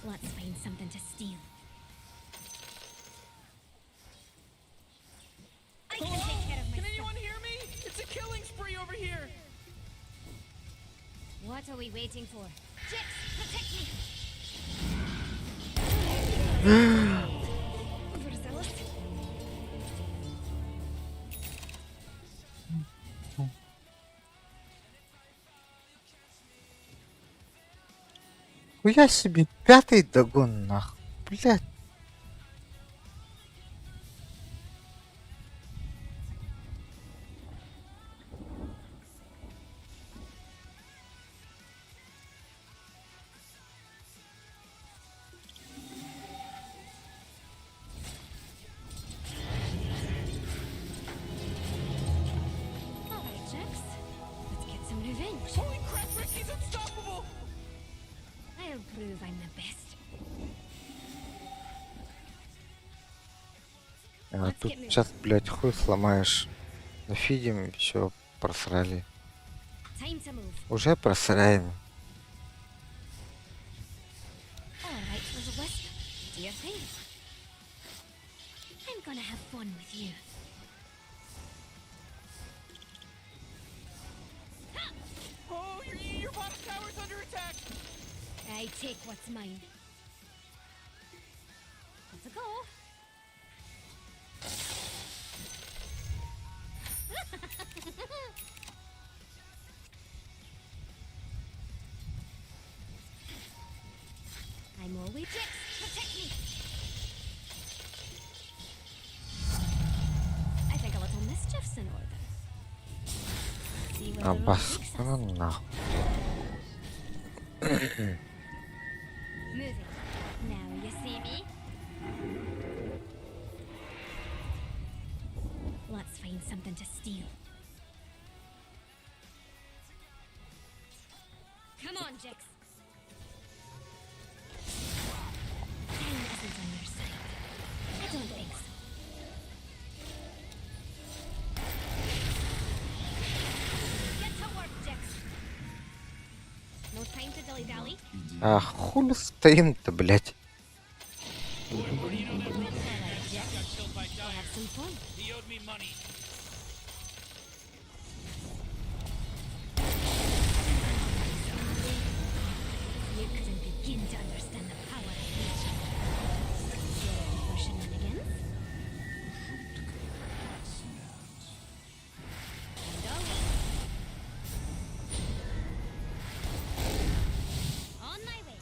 Let's find something to steal. I can take care of Can myself. anyone hear me? It's a killing spree over here. What are we waiting for? Jix, protect me! Overzealous? Хуя себе, 5-й догон, нахуй. Блядь. Alright, Jix. Let's get some revenge. Holy crap, Ricky's unstoppable. I'll prove I'm the best. А тут сейчас, блядь, хуй сломаешь. Нафидим и все, просрали. Time to move. Уже просраем. Alright, little wisp. Do your thing. I'm gonna have fun with you. Oh, your bottom tower's under attack. I take what's mine. Let's go. I'm always Jix, protect me. I think a little mischief's in order. See where the road Абас, takes us. ну нахуй. Moving. Now you see me? Let's find something to steal. Come on, Jix. Time isn't on your side. I don't think so. Get to work, Jix. No time to dilly-dally. А хули стоим-то, блядь? Alright, Jix. We'll have some fun. He owed me money. You couldn't begin to understand the power of nature. You ready for shenanigans? And on my way.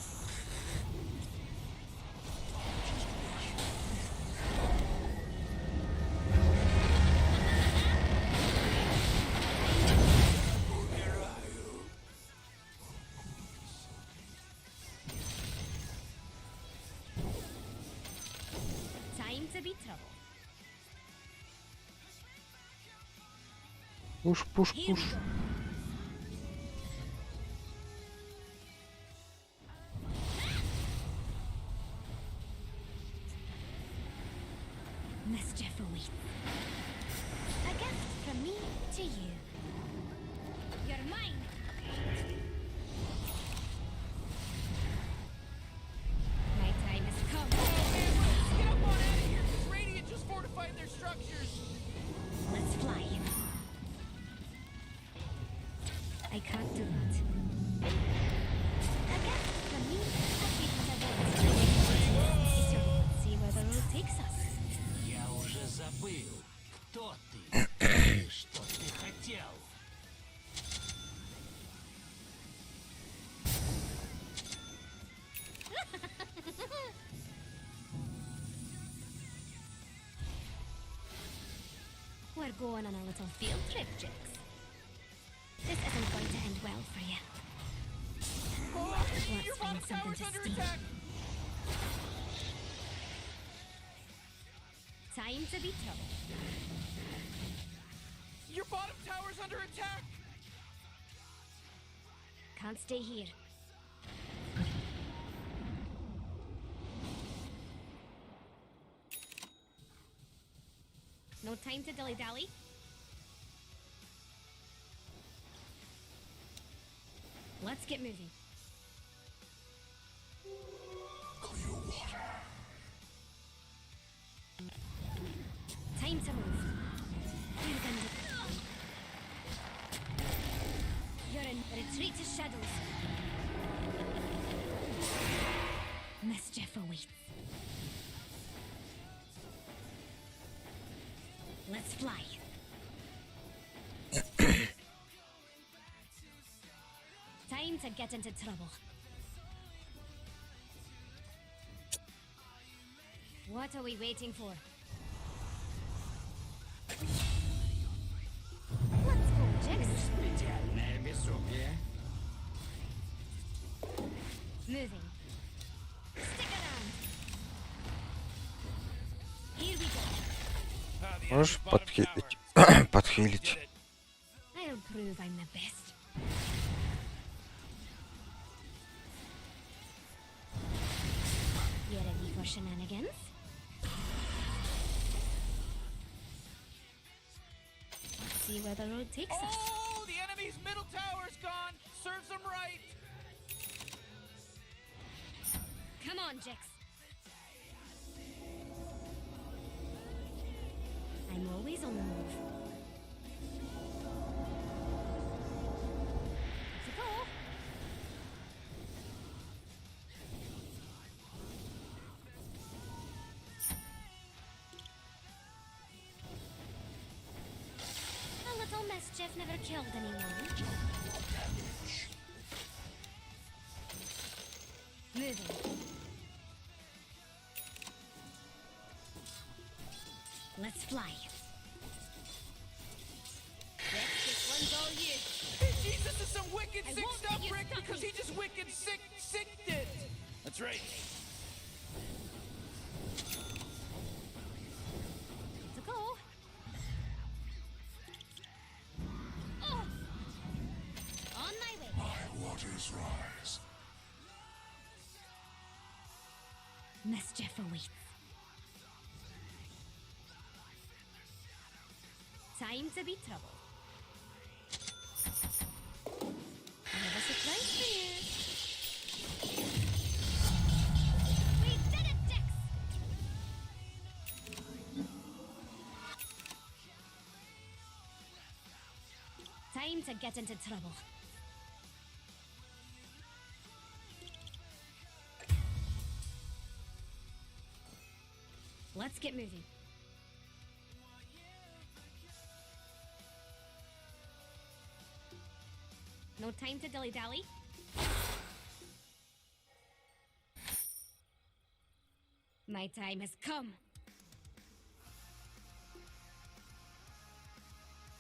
Time to be trouble. Пуш, пуш, Here пуш. we go. Mischief awaits. A gift from me to you. You're mine. My time has come. Get up on out of here. Radiant just fortified their structures. Let's fly. I can't do that. A gift from me, a gift of events. So, let's see where the road takes us. Я уже забыл, кто ты и что ты хотел. We're going on a little field trip, Jix. This isn't going to end well for you. Oh, Let's find something to steal. Time to be troubled. Your bottom tower's under attack! Can't stay here. No time to dilly-dally. Let's get moving. Time to move. You're gonna You're in retreat to shadows. Mischief awaits. Let's fly. Time to get into trouble. What are we waiting for? Let's go, Jax. Специальное безумие. Moving. Stick around. Here we go. Ah, the Можешь enemy bottom подхилить? tower. Подхилить. Did it. I'll prove I'm the best. You ready for shenanigans? Let's see where the road takes us. Oh, the enemy's middle tower's gone! Serves them right! Come on, Jix. I'm always on the move. To go. A little mischief never killed anyone. Moving. Let's fly. This one's all you. Jesus is some wicked I sick won't stuff, let you Rick, stop because me. he just wicked sicked it! That's right. To go. Oh. On my way. Waters rise. Mischief awaits. Time to be troubled. I have a surprise for you. We did it, Dix! Time to get into trouble. Let's get moving. No time to dilly-dally. My time has come.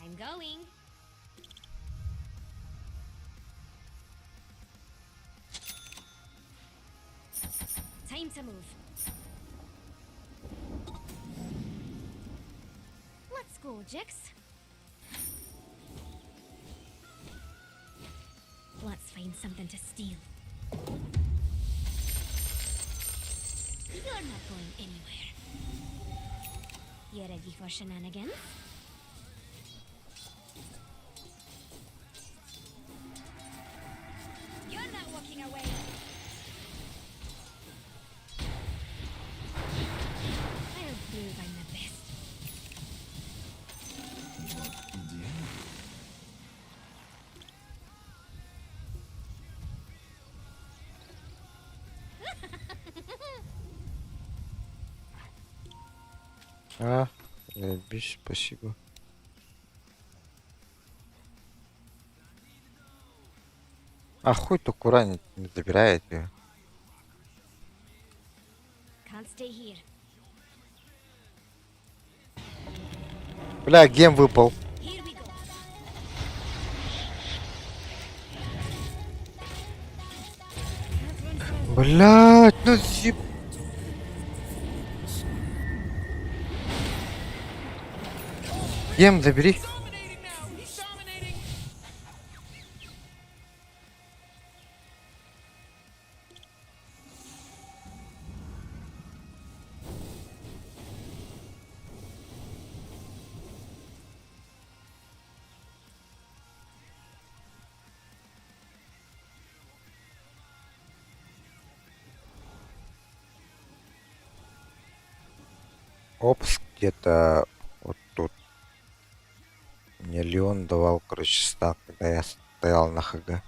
I'm going. Time to move. Let's go, Jix. Let's find something to steal. You're not going anywhere. You ready for shenanigans? You're not walking away. I'll prove I'm the best. А, заебись, спасибо. А хуй только ранить не забирает ее. Can't stay here. Бля, гем выпал. Here we go. Блядь, ну зип... Ем, забери. Dominating now. He's dominating. Опс, где-то вот тут. Мне Леон давал, короче, стак, когда я стоял на ХГ.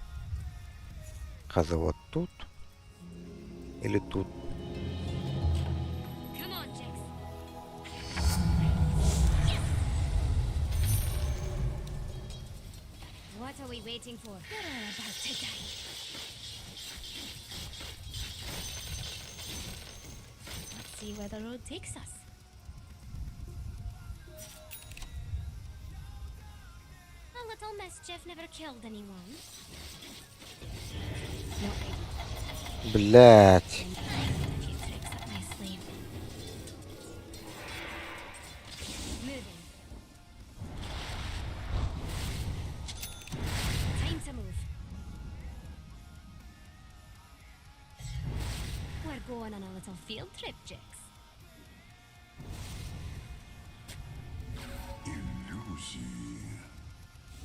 Хаза вот тут. Или тут. Come on, Jax. What are we waiting for? You're all about to die. Let's see where the road takes us. A little mischief never killed anyone. No, Блять. a few tricks up my sleeve. Moving. Time to move. We're going on a little field trip, Jax.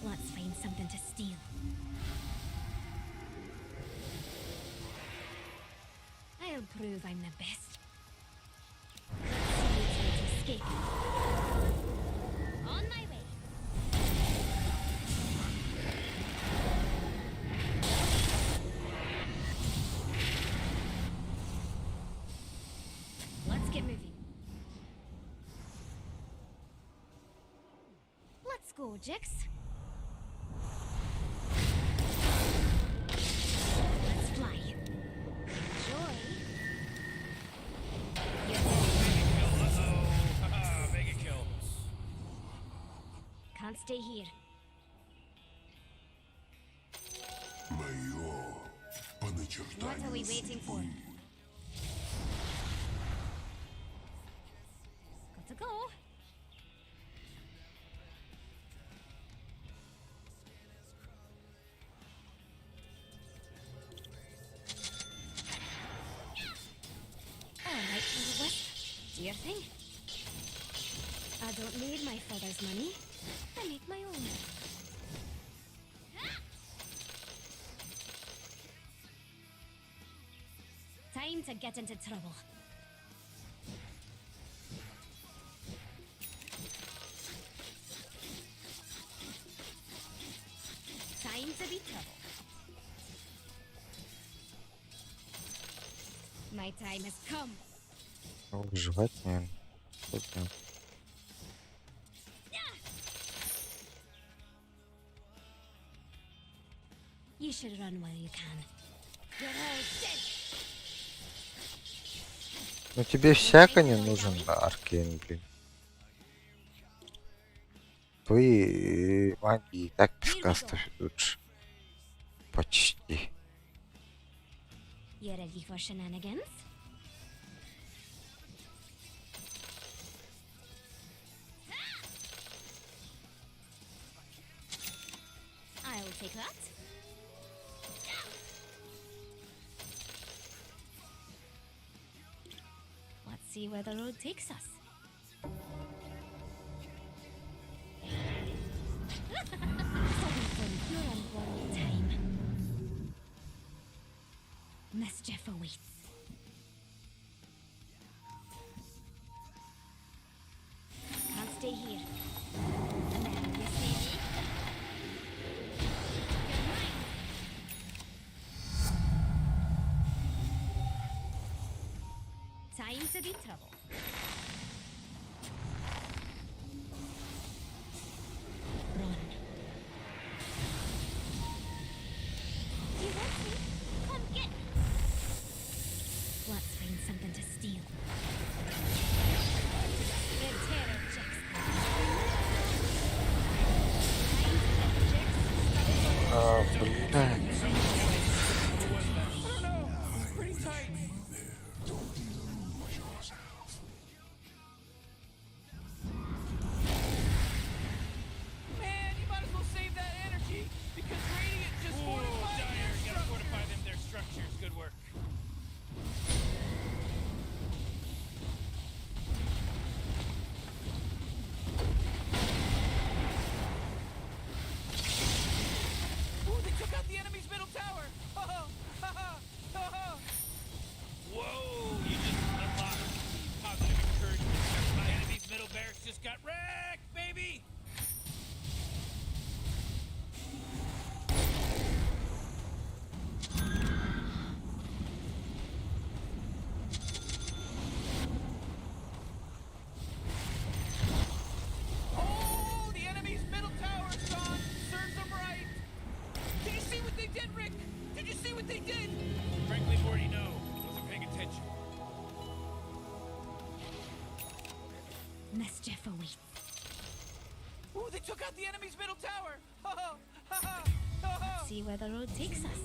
Let's find something to steal. I'll prove I'm the best. Let's see who's going to escape. On my way. Let's get moving. Let's go, Jax. Let's fly. Joy. You're there. Haha, mega kill. Can't stay here. What are we waiting for? Got to go. All right, little wisp. Do your thing. I don't need my father's money. I make my own. Time to get into trouble. Time to be trouble. My time has come. Выживать, наверное. Тут, You should run while you can. You're all dead. Ну тебе всяко не нужен Аркейн, блин. Твои магии и так без кастов идут. Почти. You ready for shenanigans? I'll take that. Let's see where the road takes us. Something you're on borrowed time. Mischief awaits. Can't stay here. And then you see me. You're mine. Time to be trouble. Run. You want me? Come get me. Let's find something to steal. The terror checks. Блядь. I don't know. It's pretty tight. mischief awaits. Ooh, they took out the enemy's middle tower! See where the road takes us.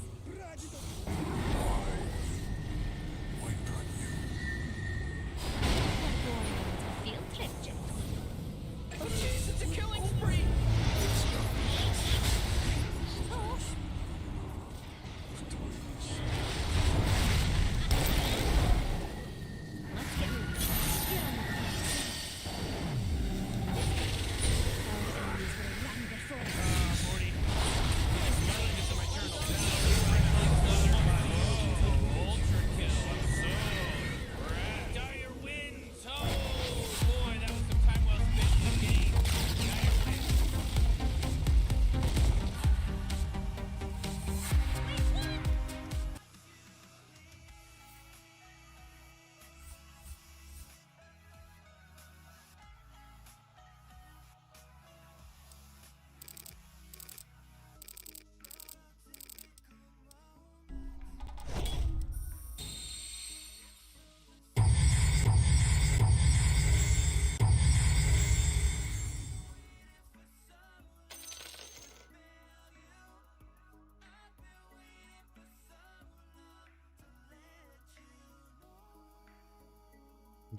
We're going on a field trip, gents. Oh jeez, it's a killing spree! Oh, let's get moving. Get on the Our enemies will run before us. Morty. Ultra kill. So rad. Dire winds. Oh boy, that was some time well spent in the game. Dire winds.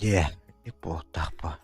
Yeah, ei puhutaanpa.